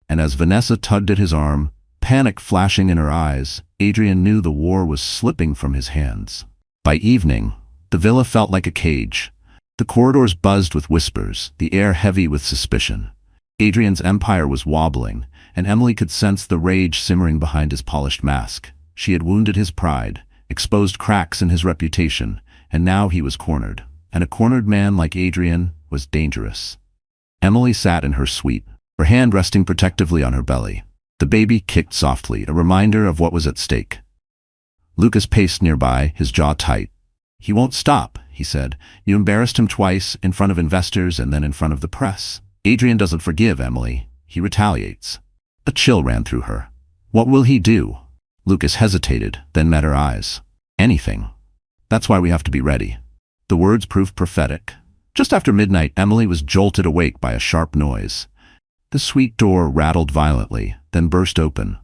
And as Vanessa tugged at his arm, panic flashing in her eyes, Adrian knew the war was slipping from his hands. By evening, the villa felt like a cage. The corridors buzzed with whispers, the air heavy with suspicion. Adrian's empire was wobbling, and Emily could sense the rage simmering behind his polished mask. She had wounded his pride, exposed cracks in his reputation, and now he was cornered. And a cornered man like Adrian was dangerous. Emily sat in her suite, her hand resting protectively on her belly. The baby kicked softly, a reminder of what was at stake. Lucas paced nearby, his jaw tight. "He won't stop," he said. "You embarrassed him twice, in front of investors and then in front of the press. Adrian doesn't forgive, Emily. He retaliates." A chill ran through her. "What will he do?" Lucas hesitated, then met her eyes. "Anything. That's why we have to be ready." The words proved prophetic. Just after midnight, Emily was jolted awake by a sharp noise. The suite door rattled violently, then burst open.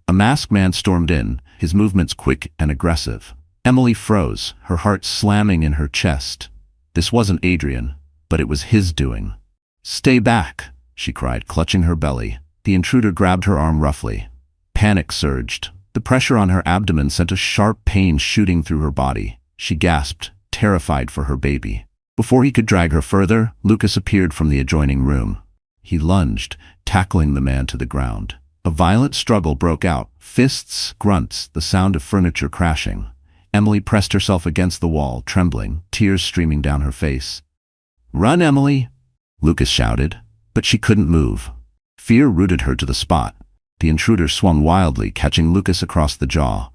A masked man stormed in, his movements quick and aggressive. Emily froze, her heart slamming in her chest. This wasn't Adrian, but it was his doing. "Stay back," she cried, clutching her belly. The intruder grabbed her arm roughly. Panic surged. The pressure on her abdomen sent a sharp pain shooting through her body. She gasped, terrified for her baby. Before he could drag her further, Lucas appeared from the adjoining room. He lunged, tackling the man to the ground. A violent struggle broke out, fists, grunts, the sound of furniture crashing. Emily pressed herself against the wall, trembling, tears streaming down her face. "Run, Emily!" Lucas shouted, but she couldn't move. Fear rooted her to the spot. The intruder swung wildly, catching Lucas across the jaw.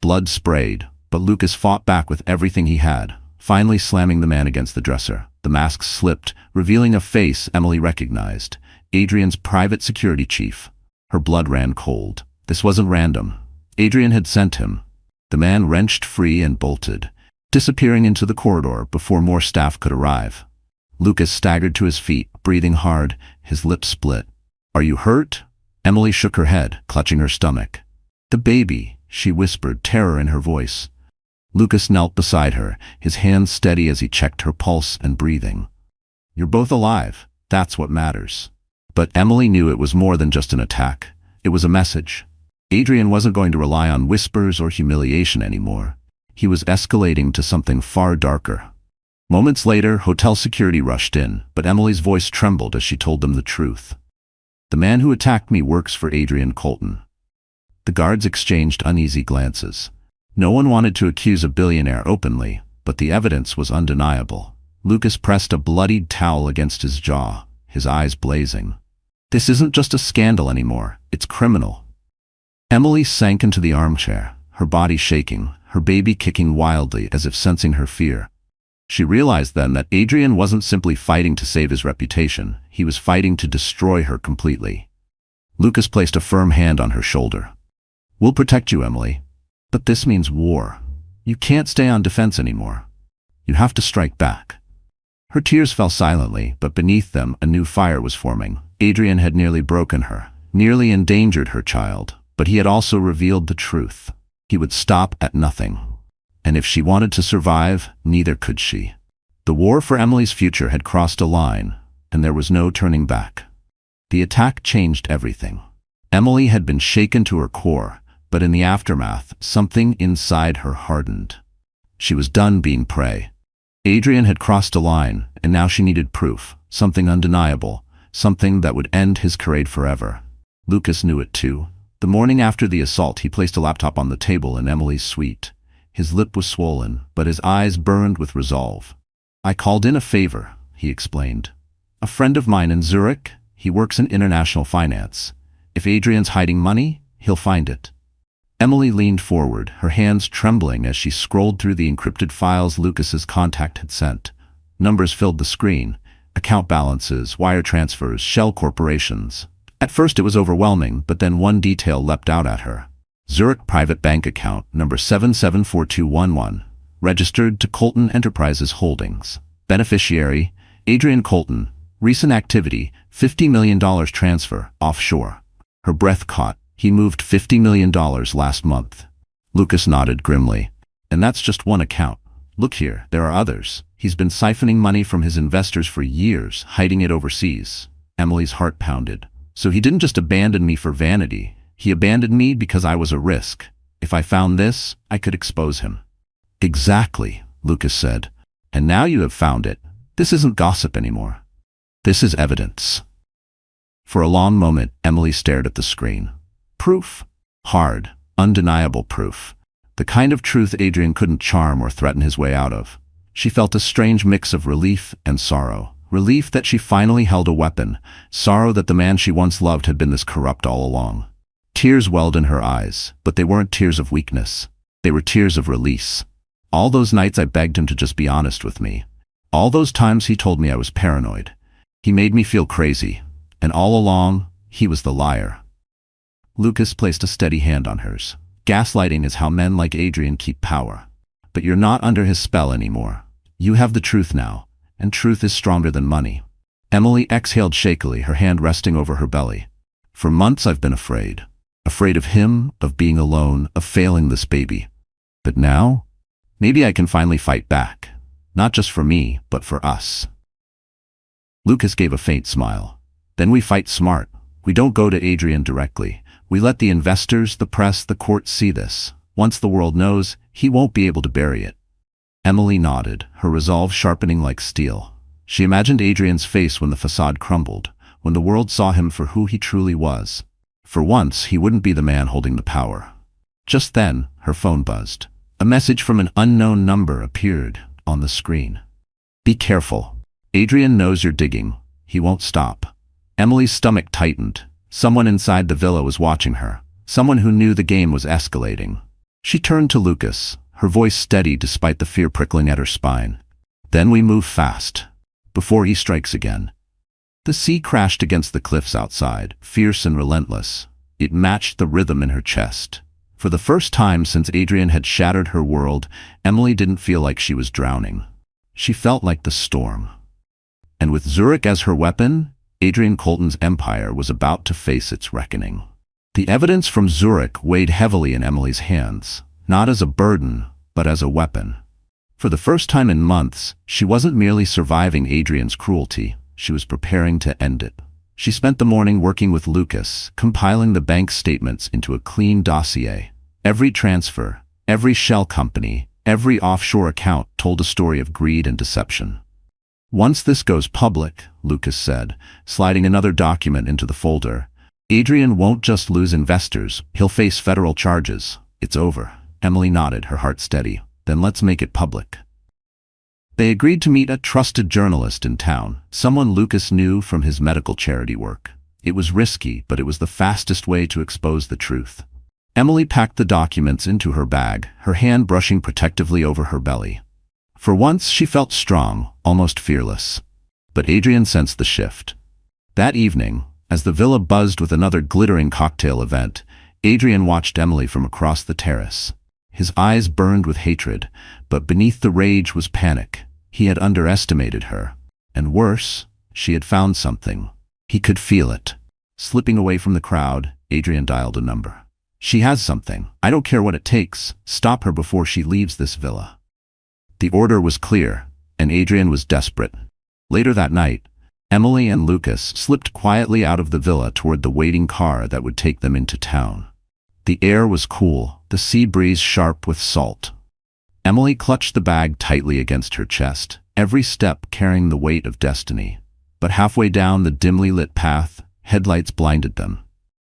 Blood sprayed, but Lucas fought back with everything he had, finally slamming the man against the dresser. The mask slipped, revealing a face Emily recognized, Adrian's private security chief. Her blood ran cold. This wasn't random. Adrian had sent him. The man wrenched free and bolted, disappearing into the corridor before more staff could arrive. Lucas staggered to his feet, breathing hard, his lips split. "Are you hurt?" Emily shook her head, clutching her stomach. "The baby," she whispered, terror in her voice. Lucas knelt beside her, his hands steady as he checked her pulse and breathing. "You're both alive. That's what matters." But Emily knew it was more than just an attack. It was a message. Adrian wasn't going to rely on whispers or humiliation anymore. He was escalating to something far darker. Moments later, hotel security rushed in, but Emily's voice trembled as she told them the truth. "The man who attacked me works for Adrian Colton." The guards exchanged uneasy glances. No one wanted to accuse a billionaire openly, but the evidence was undeniable. Lucas pressed a bloodied towel against his jaw, his eyes blazing. "This isn't just a scandal anymore, it's criminal." Emily sank into the armchair, her body shaking, her baby kicking wildly as if sensing her fear. She realized then that Adrian wasn't simply fighting to save his reputation, he was fighting to destroy her completely. Lucas placed a firm hand on her shoulder. "We'll protect you, Emily. But this means war. You can't stay on defense anymore. You have to strike back." Her tears fell silently, but beneath them a new fire was forming. Adrian had nearly broken her, nearly endangered her child, but he had also revealed the truth. He would stop at nothing. And if she wanted to survive, neither could she. The war for Emily's future had crossed a line, and there was no turning back. The attack changed everything. Emily had been shaken to her core, but in the aftermath, something inside her hardened. She was done being prey. Adrian had crossed a line, and now she needed proof, something undeniable, something that would end his charade forever. Lucas knew it too. The morning after the assault, he placed a laptop on the table in Emily's suite. His lip was swollen, but his eyes burned with resolve. "I called in a favor," he explained. "A friend of mine in Zurich, he works in international finance. If Adrian's hiding money, he'll find it." Emily leaned forward, her hands trembling as she scrolled through the encrypted files Lucas's contact had sent. Numbers filled the screen. Account balances, wire transfers, shell corporations. At first it was overwhelming, but then one detail leapt out at her. Zurich private bank account, number 774211. Registered to Colton Enterprises Holdings. Beneficiary, Adrian Colton. Recent activity, $50 million transfer, offshore. Her breath caught. He moved $50 million last month. Lucas nodded grimly. "And that's just one account. Look here, there are others. He's been siphoning money from his investors for years, hiding it overseas. Emily's heart pounded. So he didn't just abandon me for vanity. He abandoned me because I was a risk. If I found this, I could expose him. Exactly, Lucas said. And now you have found it. This isn't gossip anymore. This is evidence. For a long moment, Emily stared at the screen. Proof. Hard, undeniable proof. The kind of truth Adrian couldn't charm or threaten his way out of. She felt a strange mix of relief and sorrow. Relief that she finally held a weapon. Sorrow that the man she once loved had been this corrupt all along. Tears welled in her eyes, but they weren't tears of weakness. They were tears of release. All those nights I begged him to just be honest with me. All those times he told me I was paranoid. He made me feel crazy. And all along, he was the liar. Lucas placed a steady hand on hers. Gaslighting is how men like Adrian keep power. But you're not under his spell anymore. You have the truth now, and truth is stronger than money. Emily exhaled shakily, her hand resting over her belly. For months I've been afraid. Afraid of him, of being alone, of failing this baby. But now, maybe I can finally fight back. Not just for me, but for us. Lucas gave a faint smile. Then we fight smart. We don't go to Adrian directly. We let the investors, the press, the court see this. Once the world knows, he won't be able to bury it. Emily nodded, her resolve sharpening like steel. She imagined Adrian's face when the facade crumbled, when the world saw him for who he truly was. For once, he wouldn't be the man holding the power. Just then, her phone buzzed. A message from an unknown number appeared on the screen. Be careful. Adrian knows you're digging. He won't stop. Emily's stomach tightened. Someone inside the villa was watching her. Someone who knew the game was escalating. She turned to Lucas, her voice steady despite the fear prickling at her spine. Then we move fast. Before he strikes again. The sea crashed against the cliffs outside, fierce and relentless. It matched the rhythm in her chest. For the first time since Adrian had shattered her world, Emily didn't feel like she was drowning. She felt like the storm. And with Zurich as her weapon, Adrian Colton's empire was about to face its reckoning. The evidence from Zurich weighed heavily in Emily's hands, not as a burden, but as a weapon. For the first time in months, she wasn't merely surviving Adrian's cruelty, she was preparing to end it. She spent the morning working with Lucas, compiling the bank statements into a clean dossier. Every transfer, every shell company, every offshore account told a story of greed and deception. Once this goes public, Lucas said, sliding another document into the folder, Adrian won't just lose investors, he'll face federal charges. It's over. Emily nodded, her heart steady. Then let's make it public. They agreed to meet a trusted journalist in town, someone Lucas knew from his medical charity work. It was risky, but it was the fastest way to expose the truth. Emily packed the documents into her bag, her hand brushing protectively over her belly. For once, she felt strong, almost fearless. But Adrian sensed the shift. That evening, as the villa buzzed with another glittering cocktail event, Adrian watched Emily from across the terrace. His eyes burned with hatred, but beneath the rage was panic. He had underestimated her. And worse, she had found something. He could feel it. Slipping away from the crowd, Adrian dialed a number. She has something. I don't care what it takes. Stop her before she leaves this villa. The order was clear, and Adrian was desperate. Later that night, Emily and Lucas slipped quietly out of the villa toward the waiting car that would take them into town. The air was cool, the sea breeze sharp with salt. Emily clutched the bag tightly against her chest, every step carrying the weight of destiny. But halfway down the dimly lit path, headlights blinded them.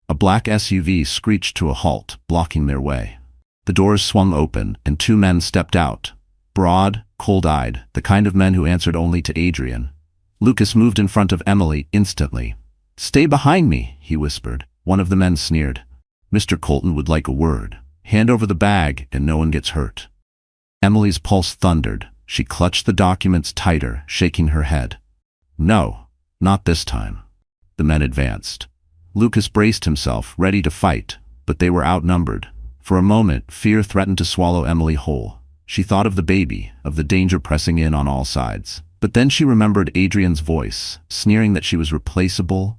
A black SUV screeched to a halt, blocking their way. The doors swung open, and two men stepped out. Broad, cold-eyed, the kind of men who answered only to Adrian. Lucas moved in front of Emily instantly. "Stay behind me," he whispered. One of the men sneered. "Mr. Colton would like a word. Hand over the bag and no one gets hurt." Emily's pulse thundered. She clutched the documents tighter, shaking her head. "No, not this time." The men advanced. Lucas braced himself, ready to fight, but they were outnumbered. For a moment, fear threatened to swallow Emily whole. She thought of the baby, of the danger pressing in on all sides. But then she remembered Adrian's voice, sneering that she was replaceable,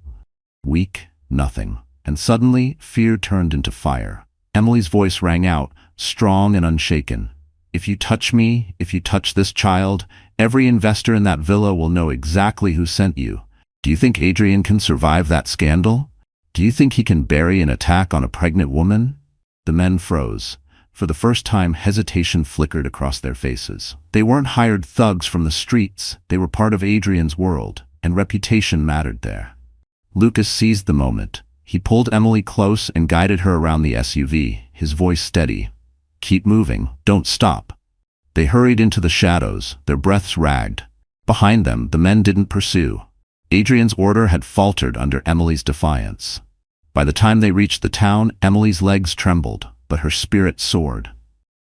weak, nothing. And suddenly, fear turned into fire. Emily's voice rang out, strong and unshaken. If you touch me, if you touch this child, every investor in that villa will know exactly who sent you. Do you think Adrian can survive that scandal? Do you think he can bury an attack on a pregnant woman? The men froze. For the first time, hesitation flickered across their faces. They weren't hired thugs from the streets. They were part of Adrian's world, and reputation mattered there. Lucas seized the moment. He pulled Emily close and guided her around the SUV, his voice steady. Keep moving, don't stop. They hurried into the shadows, their breaths ragged. Behind them, the men didn't pursue. Adrian's order had faltered under Emily's defiance. By the time they reached the town, Emily's legs trembled, but her spirit soared.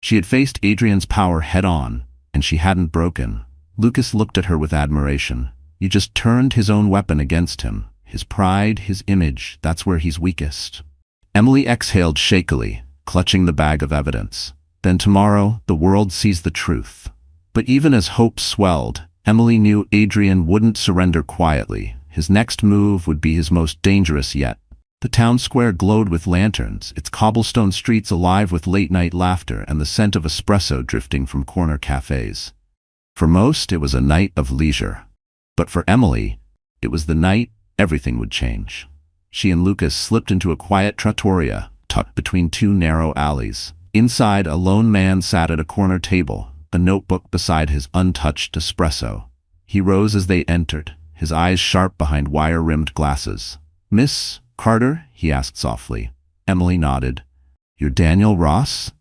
She had faced Adrian's power head-on, and she hadn't broken. Lucas looked at her with admiration. You just turned his own weapon against him. His pride, his image, that's where he's weakest. Emily exhaled shakily, clutching the bag of evidence. Then tomorrow, the world sees the truth. But even as hope swelled, Emily knew Adrian wouldn't surrender quietly. His next move would be his most dangerous yet. The town square glowed with lanterns, its cobblestone streets alive with late-night laughter and the scent of espresso drifting from corner cafes. For most, it was a night of leisure. But for Emily, it was the night everything would change. She and Lucas slipped into a quiet trattoria, tucked between two narrow alleys. Inside, a lone man sat at a corner table, a notebook beside his untouched espresso. He rose as they entered, his eyes sharp behind wire-rimmed glasses. "Miss Carter?" he asked softly. Emily nodded. "You're Daniel Ross?"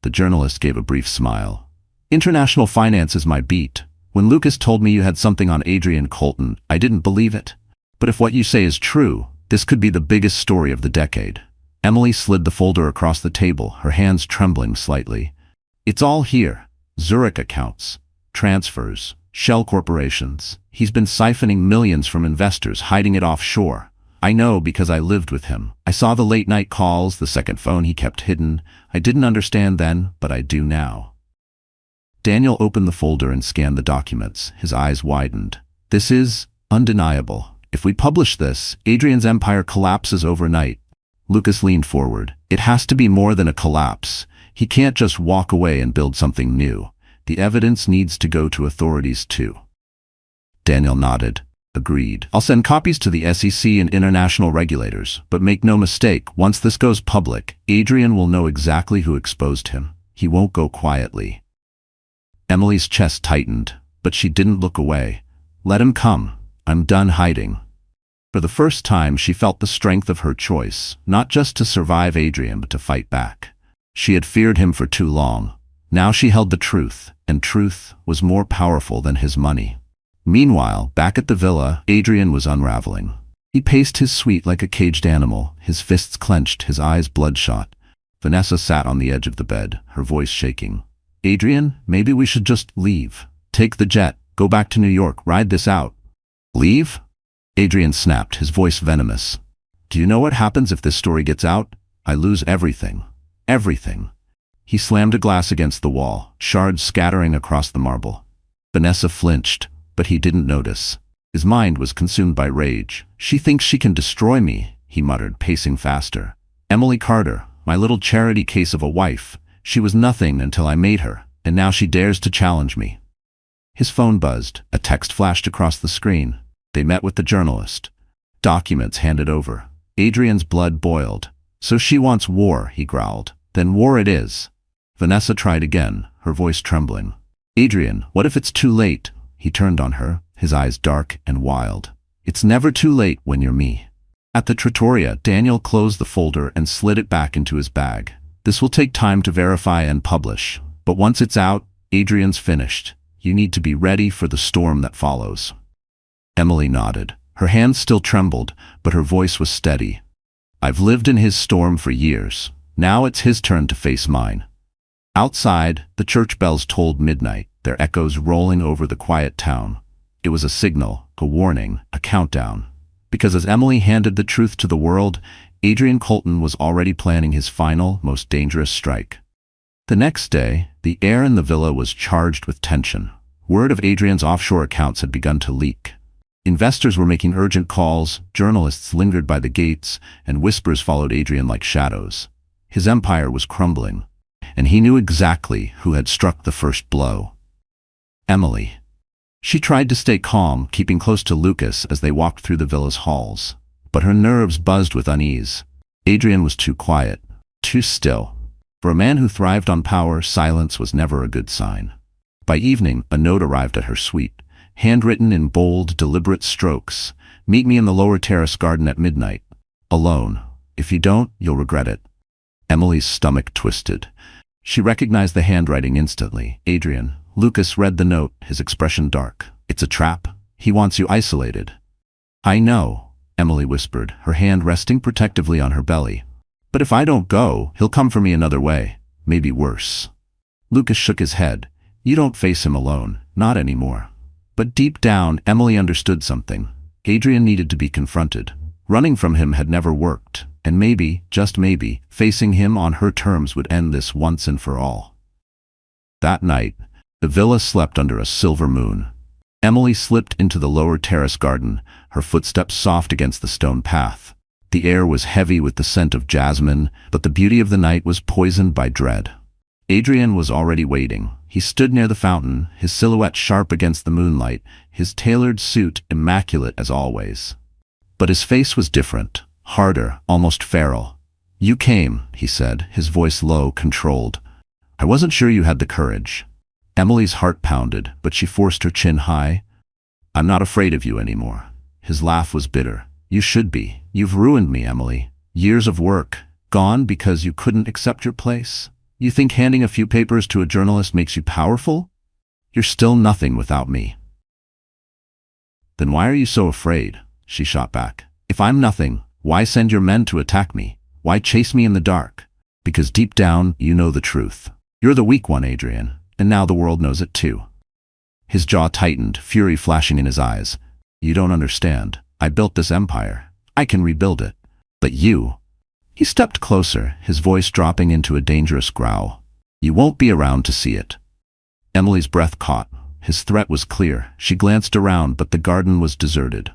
The journalist gave a brief smile. "International finance is my beat. When Lucas told me you had something on Adrian Colton, I didn't believe it. But if what you say is true, this could be the biggest story of the decade." Emily slid the folder across the table, her hands trembling slightly. "It's all here. Zurich accounts, transfers, shell corporations. He's been siphoning millions from investors, hiding it offshore. I know because I lived with him. I saw the late-night calls, the second phone he kept hidden. I didn't understand then, but I do now." Daniel opened the folder and scanned the documents. His eyes widened. "This is undeniable. If we publish this, Adrian's empire collapses overnight." Lucas leaned forward. "It has to be more than a collapse. He can't just walk away and build something new. The evidence needs to go to authorities too." Daniel nodded. "Agreed. I'll send copies to the SEC and international regulators, but make no mistake, once this goes public, Adrian will know exactly who exposed him. He won't go quietly." Emily's chest tightened, but she didn't look away. "Let him come. I'm done hiding." For the first time, she felt the strength of her choice, not just to survive Adrian, but to fight back. She had feared him for too long. Now she held the truth, and truth was more powerful than his money. Meanwhile, back at the villa, Adrian was unraveling. He paced his suite like a caged animal, his fists clenched, his eyes bloodshot. Vanessa sat on the edge of the bed, her voice shaking. "Adrian, maybe we should just leave. Take the jet, go back to New York, ride this out." "Leave?" Adrian snapped, his voice venomous. "Do you know what happens if this story gets out? I lose everything. Everything." He slammed a glass against the wall, shards scattering across the marble. Vanessa flinched, but he didn't notice. His mind was consumed by rage. "She thinks she can destroy me," he muttered, pacing faster. "Emily Carter, my little charity case of a wife. She was nothing until I made her, and now she dares to challenge me." His phone buzzed. A text flashed across the screen. They met with the journalist. Documents handed over. Adrian's blood boiled. "So she wants war," he growled. "Then war it is." Vanessa tried again, her voice trembling. "Adrian, what if it's too late?" He turned on her, his eyes dark and wild. "It's never too late when you're me." At the trattoria, Daniel closed the folder and slid it back into his bag. "This will take time to verify and publish, but once it's out, Adrian's finished. You need to be ready for the storm that follows." Emily nodded. Her hands still trembled, but her voice was steady. "I've lived in his storm for years. Now it's his turn to face mine." Outside, the church bells tolled midnight, their echoes rolling over the quiet town. It was a signal, a warning, a countdown. Because as Emily handed the truth to the world, Adrian Colton was already planning his final, most dangerous strike. The next day, the air in the villa was charged with tension. Word of Adrian's offshore accounts had begun to leak. Investors were making urgent calls, journalists lingered by the gates, and whispers followed Adrian like shadows. His empire was crumbling. and he knew exactly who had struck the first blow. Emily. She tried to stay calm, keeping close to Lucas as they walked through the villa's halls. But her nerves buzzed with unease. Adrian was too quiet, too still. For a man who thrived on power, silence was never a good sign. By evening, a note arrived at her suite, handwritten in bold, deliberate strokes. "Meet me in the lower terrace garden at midnight. Alone. If you don't, you'll regret it." Emily's stomach twisted. She recognized the handwriting instantly. Adrian. Lucas read the note, his expression dark. "It's a trap. He wants you isolated." "I know," Emily whispered, her hand resting protectively on her belly. "But if I don't go, he'll come for me another way. Maybe worse." Lucas shook his head. "You don't face him alone. Not anymore." But deep down, Emily understood something. Adrian needed to be confronted. Running from him had never worked, and maybe, just maybe, facing him on her terms would end this once and for all. That night, the villa slept under a silver moon. Emily slipped into the lower terrace garden, her footsteps soft against the stone path. The air was heavy with the scent of jasmine, but the beauty of the night was poisoned by dread. Adrian was already waiting. He stood near the fountain, his silhouette sharp against the moonlight, his tailored suit immaculate as always. But his face was different, harder, almost feral. "You came," he said, his voice low, controlled. "I wasn't sure you had the courage." Emily's heart pounded, but she forced her chin high. "I'm not afraid of you anymore." His laugh was bitter. "You should be. You've ruined me, Emily. Years of work, gone because you couldn't accept your place. You think handing a few papers to a journalist makes you powerful? You're still nothing without me." "Then why are you so afraid?" she shot back. "If I'm nothing, why send your men to attack me? Why chase me in the dark? Because deep down, you know the truth. You're the weak one, Adrian, and now the world knows it too." His jaw tightened, fury flashing in his eyes. "You don't understand. I built this empire. I can rebuild it. But you—" He stepped closer, his voice dropping into a dangerous growl. "You won't be around to see it." Emily's breath caught. His threat was clear. She glanced around, but the garden was deserted.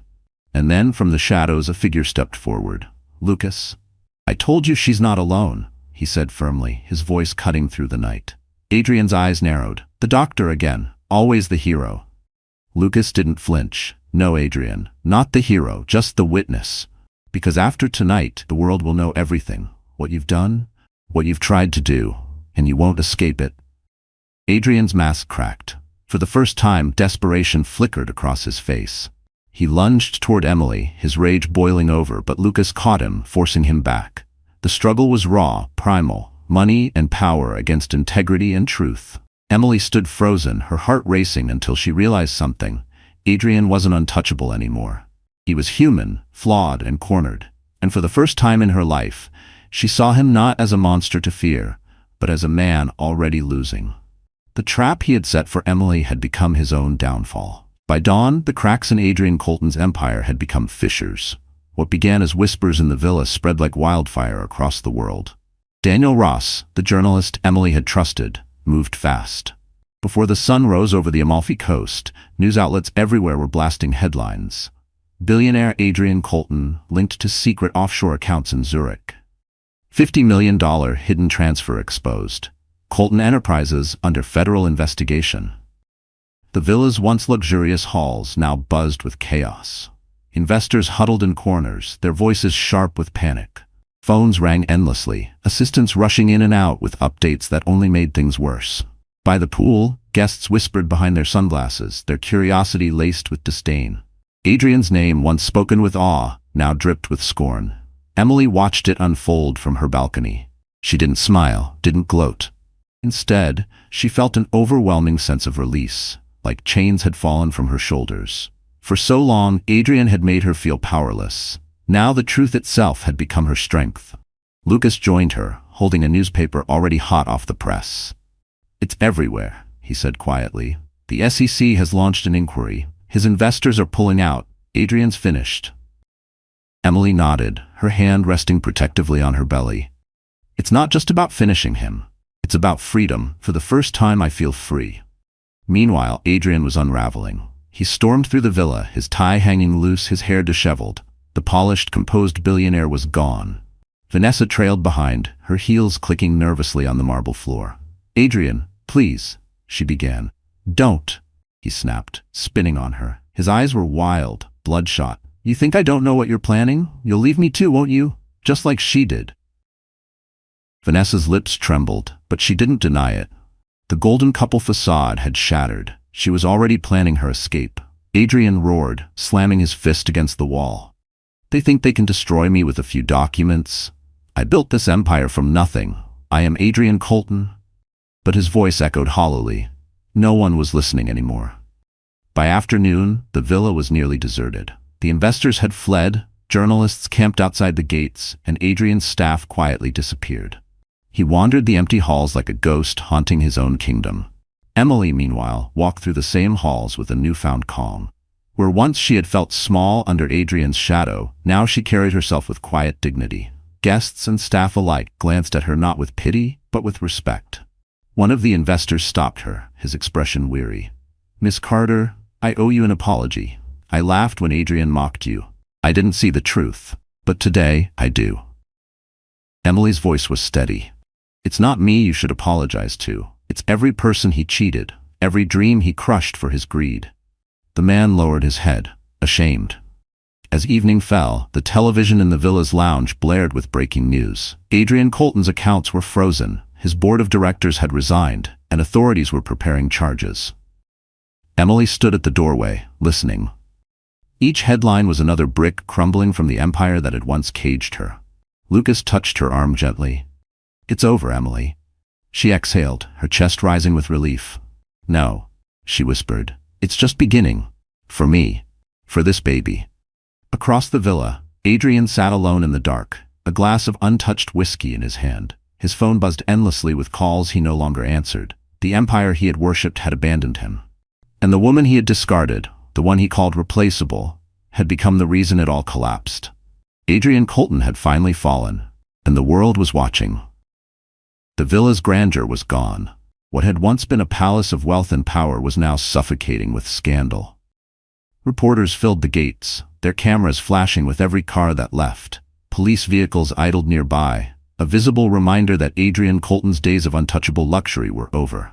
And then, from the shadows, a figure stepped forward. "Lucas." "I told you she's not alone," he said firmly, his voice cutting through the night. Adrian's eyes narrowed. The doctor again, always the hero. Lucas didn't flinch. "No, Adrian, not the hero, just the witness. Because after tonight, the world will know everything. What you've done, what you've tried to do, and you won't escape it." Adrian's mask cracked. For the first time, desperation flickered across his face. He lunged toward Emily, his rage boiling over, but Lucas caught him, forcing him back. The struggle was raw, primal, money and power against integrity and truth. Emily stood frozen, her heart racing until she realized something. Adrian wasn't untouchable anymore. He was human, flawed and cornered. And for the first time in her life, she saw him not as a monster to fear, but as a man already losing. The trap he had set for Emily had become his own downfall. By dawn, the cracks in Adrian Colton's empire had become fissures. What began as whispers in the villa spread like wildfire across the world. Daniel Ross, the journalist Emily had trusted, moved fast. Before the sun rose over the Amalfi Coast, news outlets everywhere were blasting headlines. Billionaire Adrian Colton linked to secret offshore accounts in Zurich. $50 million hidden transfer exposed. Colton Enterprises under federal investigation. The villa's once luxurious halls now buzzed with chaos. Investors huddled in corners, their voices sharp with panic. Phones rang endlessly, assistants rushing in and out with updates that only made things worse. By the pool, guests whispered behind their sunglasses, their curiosity laced with disdain. Adrian's name, once spoken with awe, now dripped with scorn. Emily watched it unfold from her balcony. She didn't smile, didn't gloat. Instead, she felt an overwhelming sense of release, like chains had fallen from her shoulders. For so long, Adrian had made her feel powerless. Now the truth itself had become her strength. Lucas joined her, holding a newspaper already hot off the press. "It's everywhere," he said quietly. "The SEC has launched an inquiry. His investors are pulling out. Adrian's finished." Emily nodded, her hand resting protectively on her belly. "It's not just about finishing him. It's about freedom. For the first time I feel free." Meanwhile, Adrian was unraveling. He stormed through the villa, his tie hanging loose, his hair disheveled. The polished, composed billionaire was gone. Vanessa trailed behind, her heels clicking nervously on the marble floor. "Adrian, please," she began. "Don't," he snapped, spinning on her. His eyes were wild, bloodshot. "You think I don't know what you're planning? You'll leave me too, won't you? Just like she did." Vanessa's lips trembled, but she didn't deny it. The golden couple facade had shattered. She was already planning her escape. Adrian roared, slamming his fist against the wall. "They think they can destroy me with a few documents. I built this empire from nothing. I am Adrian Colton." But his voice echoed hollowly. No one was listening anymore. By afternoon, the villa was nearly deserted. The investors had fled, journalists camped outside the gates, and Adrian's staff quietly disappeared. He wandered the empty halls like a ghost haunting his own kingdom. Emily, meanwhile, walked through the same halls with a newfound calm. Where once she had felt small under Adrian's shadow, now she carried herself with quiet dignity. Guests and staff alike glanced at her not with pity, but with respect. One of the investors stopped her, his expression weary. "Miss Carter, I owe you an apology. I laughed when Adrian mocked you. I didn't see the truth, but today I do." Emily's voice was steady. "It's not me you should apologize to. It's every person he cheated, every dream he crushed for his greed." The man lowered his head, ashamed. As evening fell, the television in the villa's lounge blared with breaking news. Adrian Colton's accounts were frozen, his board of directors had resigned, and authorities were preparing charges. Emily stood at the doorway, listening. Each headline was another brick crumbling from the empire that had once caged her. Lucas touched her arm gently. "It's over, Emily." She exhaled, her chest rising with relief. "No," she whispered. "It's just beginning. For me. For this baby." Across the villa, Adrian sat alone in the dark, a glass of untouched whiskey in his hand. His phone buzzed endlessly with calls he no longer answered. The empire he had worshipped had abandoned him. And the woman he had discarded, the one he called replaceable, had become the reason it all collapsed. Adrian Colton had finally fallen, and the world was watching. The villa's grandeur was gone. What had once been a palace of wealth and power was now suffocating with scandal. Reporters filled the gates, their cameras flashing with every car that left. Police vehicles idled nearby, a visible reminder that Adrian Colton's days of untouchable luxury were over.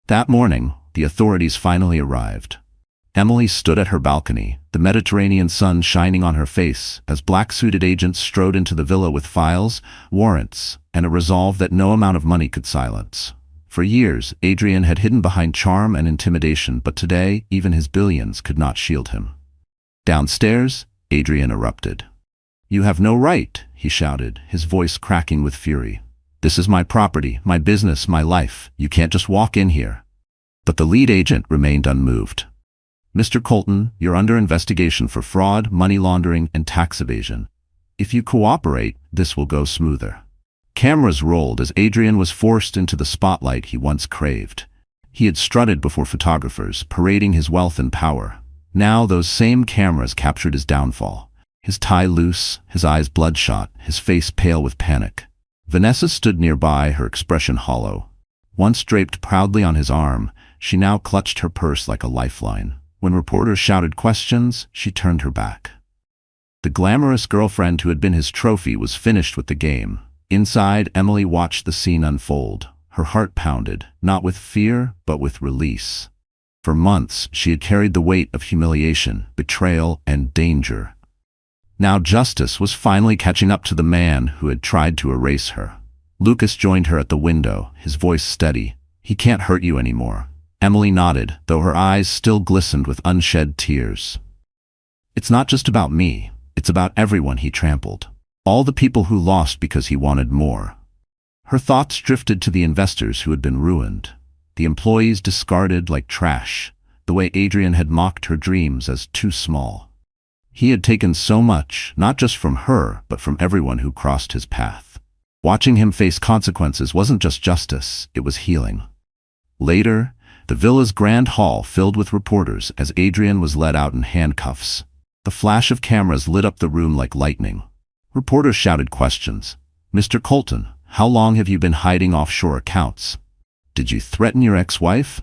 That morning, the authorities finally arrived. Emily stood at her balcony, the Mediterranean sun shining on her face, as black-suited agents strode into the villa with files, warrants, and a resolve that no amount of money could silence. For years, Adrian had hidden behind charm and intimidation, but today, even his billions could not shield him. Downstairs, Adrian erupted. "You have no right," he shouted, his voice cracking with fury. "This is my property, my business, my life. You can't just walk in here." But the lead agent remained unmoved. "Mr. Colton, you're under investigation for fraud, money laundering, and tax evasion. If you cooperate, this will go smoother." Cameras rolled as Adrian was forced into the spotlight he once craved. He had strutted before photographers, parading his wealth and power. Now those same cameras captured his downfall. His tie loose, his eyes bloodshot, his face pale with panic. Vanessa stood nearby, her expression hollow. Once draped proudly on his arm, she now clutched her purse like a lifeline. When reporters shouted questions, she turned her back. The glamorous girlfriend who had been his trophy was finished with the game. Inside, Emily watched the scene unfold. Her heart pounded, not with fear, but with release. For months, she had carried the weight of humiliation, betrayal, and danger. Now justice was finally catching up to the man who had tried to erase her. Lucas joined her at the window, his voice steady. "He can't hurt you anymore." Emily nodded, though her eyes still glistened with unshed tears. "It's not just about me. It's about everyone he trampled. All the people who lost because he wanted more." Her thoughts drifted to the investors who had been ruined, the employees discarded like trash, the way Adrian had mocked her dreams as too small. He had taken so much, not just from her, but from everyone who crossed his path. Watching him face consequences wasn't just justice, it was healing. Later, the villa's grand hall filled with reporters as Adrian was led out in handcuffs. The flash of cameras lit up the room like lightning. Reporters shouted questions. "Mr. Colton, how long have you been hiding offshore accounts? Did you threaten your ex-wife?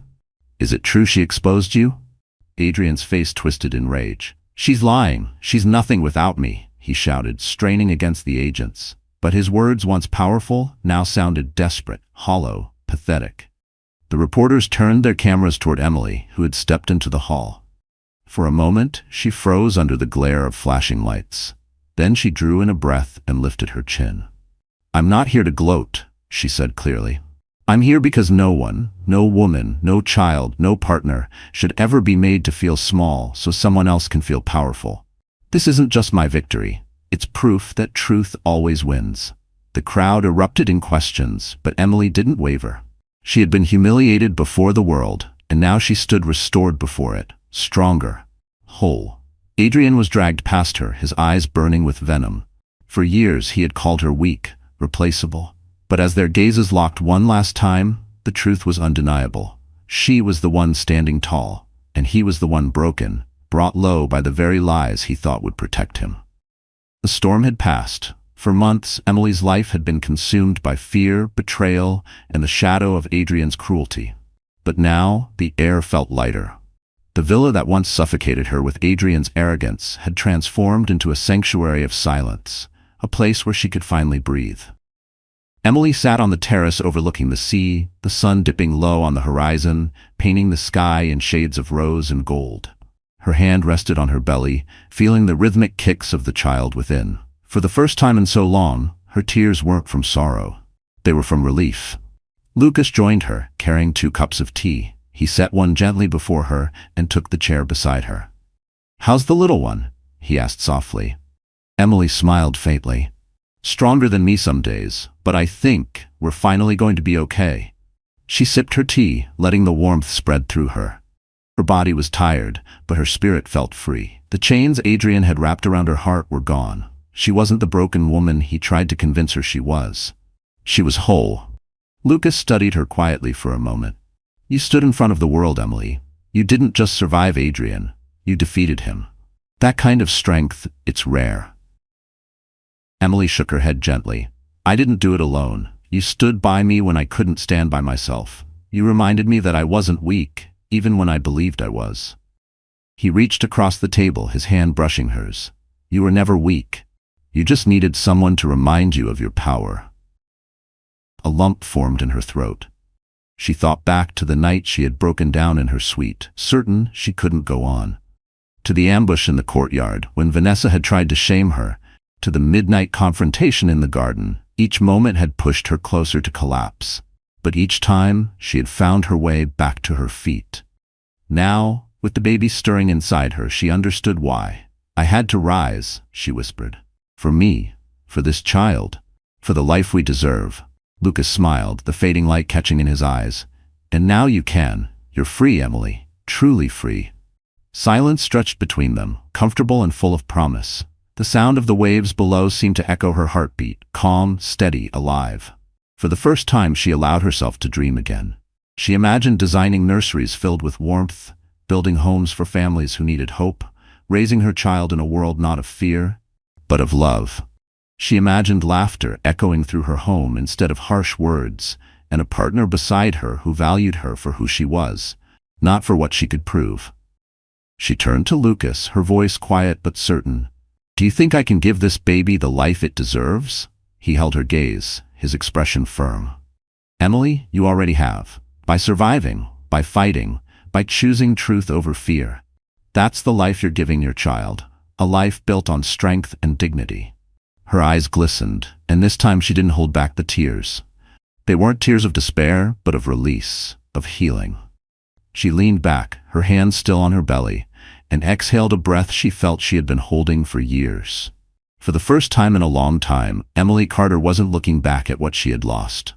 Is it true she exposed you?" Adrian's face twisted in rage. "She's lying. She's nothing without me," he shouted, straining against the agents. But his words, once powerful, now sounded desperate, hollow, pathetic. The reporters turned their cameras toward Emily, who had stepped into the hall. For a moment, she froze under the glare of flashing lights. Then she drew in a breath and lifted her chin. "I'm not here to gloat," she said clearly. "I'm here because no one, no woman, no child, no partner, should ever be made to feel small so someone else can feel powerful. This isn't just my victory. It's proof that truth always wins." The crowd erupted in questions, but Emily didn't waver. She had been humiliated before the world, and now she stood restored before it, stronger, whole. Adrian was dragged past her, his eyes burning with venom. For years he had called her weak, replaceable. But as their gazes locked one last time, the truth was undeniable. She was the one standing tall, and he was the one broken, brought low by the very lies he thought would protect him. The storm had passed. For months, Emily's life had been consumed by fear, betrayal, and the shadow of Adrian's cruelty. But now, the air felt lighter. The villa that once suffocated her with Adrian's arrogance had transformed into a sanctuary of silence, a place where she could finally breathe. Emily sat on the terrace overlooking the sea, the sun dipping low on the horizon, painting the sky in shades of rose and gold. Her hand rested on her belly, feeling the rhythmic kicks of the child within. For the first time in so long, her tears weren't from sorrow. They were from relief. Lucas joined her, carrying 2 cups of tea. He set one gently before her and took the chair beside her. "How's the little one?" he asked softly. Emily smiled faintly. "Stronger than me some days, but I think we're finally going to be okay." She sipped her tea, letting the warmth spread through her. Her body was tired, but her spirit felt free. The chains Adrian had wrapped around her heart were gone. She wasn't the broken woman he tried to convince her she was. She was whole. Lucas studied her quietly for a moment. "You stood in front of the world, Emily. You didn't just survive Adrian. You defeated him. That kind of strength, it's rare." Emily shook her head gently. "I didn't do it alone. You stood by me when I couldn't stand by myself. You reminded me that I wasn't weak, even when I believed I was." He reached across the table, his hand brushing hers. "You were never weak. You just needed someone to remind you of your power." A lump formed in her throat. She thought back to the night she had broken down in her suite, certain she couldn't go on. To the ambush in the courtyard, when Vanessa had tried to shame her, to the midnight confrontation in the garden. Each moment had pushed her closer to collapse. But each time, she had found her way back to her feet. Now, with the baby stirring inside her, she understood why. "I had to rise," she whispered. "For me, for this child, for the life we deserve." Lucas smiled, the fading light catching in his eyes. "And now you can. You're free, Emily. Truly free." Silence stretched between them, comfortable and full of promise. The sound of the waves below seemed to echo her heartbeat, calm, steady, alive. For the first time, she allowed herself to dream again. She imagined designing nurseries filled with warmth, building homes for families who needed hope, raising her child in a world not of fear, but of love. She imagined laughter echoing through her home instead of harsh words, and a partner beside her who valued her for who she was, not for what she could prove. She turned to Lucas, her voice quiet but certain. "Do you think I can give this baby the life it deserves?" He held her gaze, his expression firm. "Emily, you already have. By surviving, by fighting, by choosing truth over fear. That's the life you're giving your child, a life built on strength and dignity." Her eyes glistened, and this time she didn't hold back the tears. They weren't tears of despair, but of release, of healing. She leaned back, her hands still on her belly, and exhaled a breath she felt she had been holding for years. For the first time in a long time, Emily Carter wasn't looking back at what she had lost.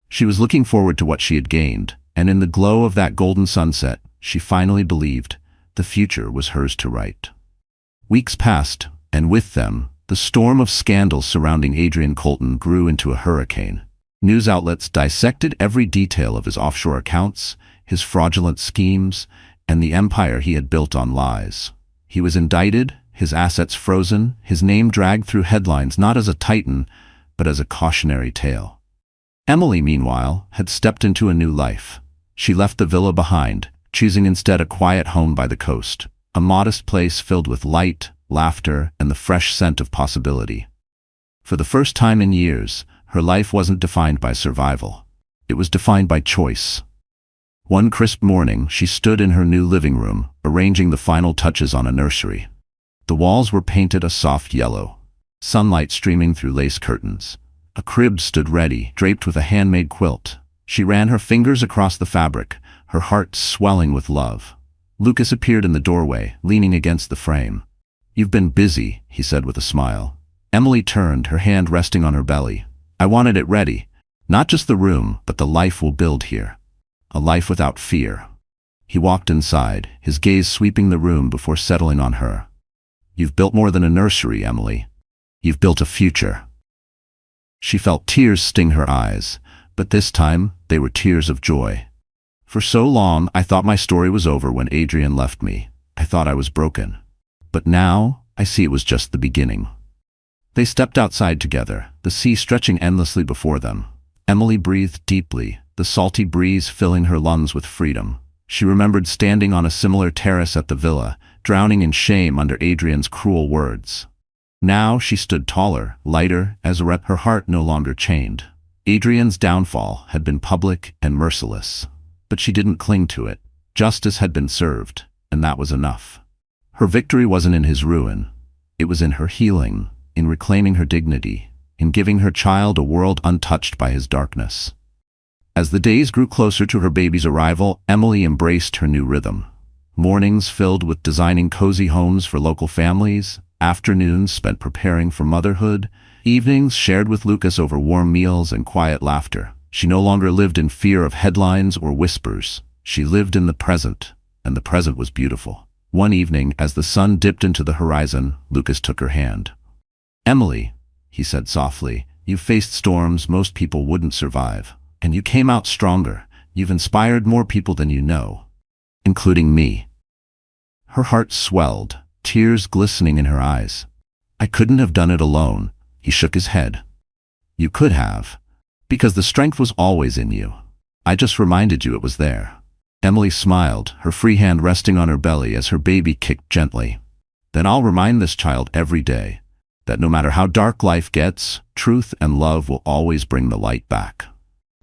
She was looking forward to what she had gained, and in the glow of that golden sunset, she finally believed the future was hers to write. Weeks passed, and with them, the storm of scandal surrounding Adrian Colton grew into a hurricane. News outlets dissected every detail of his offshore accounts, his fraudulent schemes, and the empire he had built on lies. He was indicted, his assets frozen, his name dragged through headlines not as a titan, but as a cautionary tale. Emily, meanwhile, had stepped into a new life. She left the villa behind, choosing instead a quiet home by the coast, a modest place filled with light, laughter, and the fresh scent of possibility. For the first time in years, her life wasn't defined by survival. It was defined by choice. One crisp morning, she stood in her new living room, arranging the final touches on a nursery. The walls were painted a soft yellow, sunlight streaming through lace curtains. A crib stood ready, draped with a handmade quilt. She ran her fingers across the fabric, her heart swelling with love. Lucas appeared in the doorway, leaning against the frame. "You've been busy," he said with a smile. Emily turned, her hand resting on her belly. "I wanted it ready. Not just the room, but the life we'll build here. A life without fear." He walked inside, his gaze sweeping the room before settling on her. "You've built more than a nursery, Emily. You've built a future." She felt tears sting her eyes, but this time they were tears of joy. "For so long, I thought my story was over when Adrian left me. I thought I was broken. But now, I see it was just the beginning." They stepped outside together, the sea stretching endlessly before them. Emily breathed deeply, the salty breeze filling her lungs with freedom. She remembered standing on a similar terrace at the villa, drowning in shame under Adrian's cruel words. Now she stood taller, lighter, her heart no longer chained. Adrian's downfall had been public and merciless. But she didn't cling to it. Justice had been served, and that was enough. Her victory wasn't in his ruin. It was in her healing, in reclaiming her dignity, in giving her child a world untouched by his darkness. As the days grew closer to her baby's arrival, Emily embraced her new rhythm. Mornings filled with designing cozy homes for local families, afternoons spent preparing for motherhood, evenings shared with Lucas over warm meals and quiet laughter. She no longer lived in fear of headlines or whispers. She lived in the present, and the present was beautiful. One evening, as the sun dipped into the horizon, Lucas took her hand. "Emily," he said softly, "you've faced storms most people wouldn't survive, and you came out stronger. You've inspired more people than you know, including me." Her heart swelled, tears glistening in her eyes. "I couldn't have done it alone," he shook his head. "You could have, because the strength was always in you. I just reminded you it was there." Emily smiled, her free hand resting on her belly as her baby kicked gently. "Then I'll remind this child every day that no matter how dark life gets, truth and love will always bring the light back."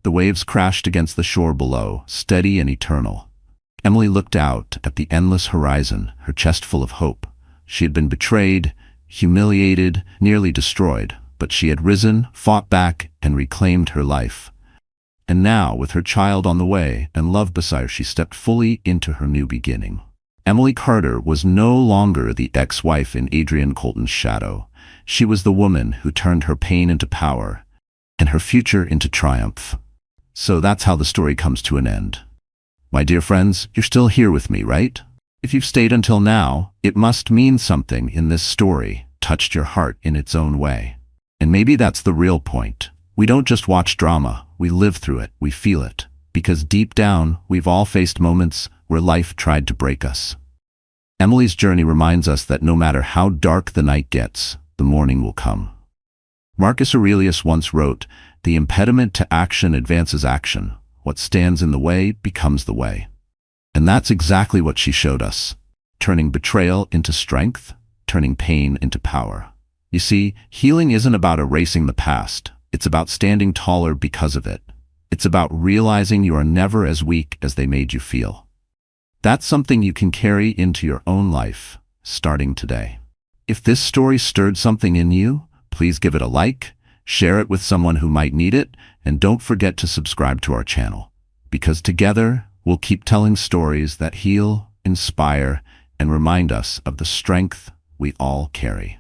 The waves crashed against the shore below, steady and eternal. Emily looked out at the endless horizon, her chest full of hope. She had been betrayed, humiliated, nearly destroyed, but she had risen, fought back, and reclaimed her life. And now, with her child on the way and love beside her, she stepped fully into her new beginning. Emily Carter was no longer the ex-wife in Adrian Colton's shadow. She was the woman who turned her pain into power and her future into triumph. So that's how the story comes to an end. My dear friends, you're still here with me, right? If you've stayed until now, it must mean something in this story touched your heart in its own way. And maybe that's the real point. We don't just watch drama, we live through it, we feel it. Because deep down, we've all faced moments where life tried to break us. Emily's journey reminds us that no matter how dark the night gets, the morning will come. Marcus Aurelius once wrote, "The impediment to action advances action. What stands in the way becomes the way." And that's exactly what she showed us, turning betrayal into strength, turning pain into power. You see, healing isn't about erasing the past. It's about standing taller because of it. It's about realizing you are never as weak as they made you feel. That's something you can carry into your own life, starting today. If this story stirred something in you, please give it a like, share it with someone who might need it, and don't forget to subscribe to our channel. Because together, we'll keep telling stories that heal, inspire, and remind us of the strength we all carry.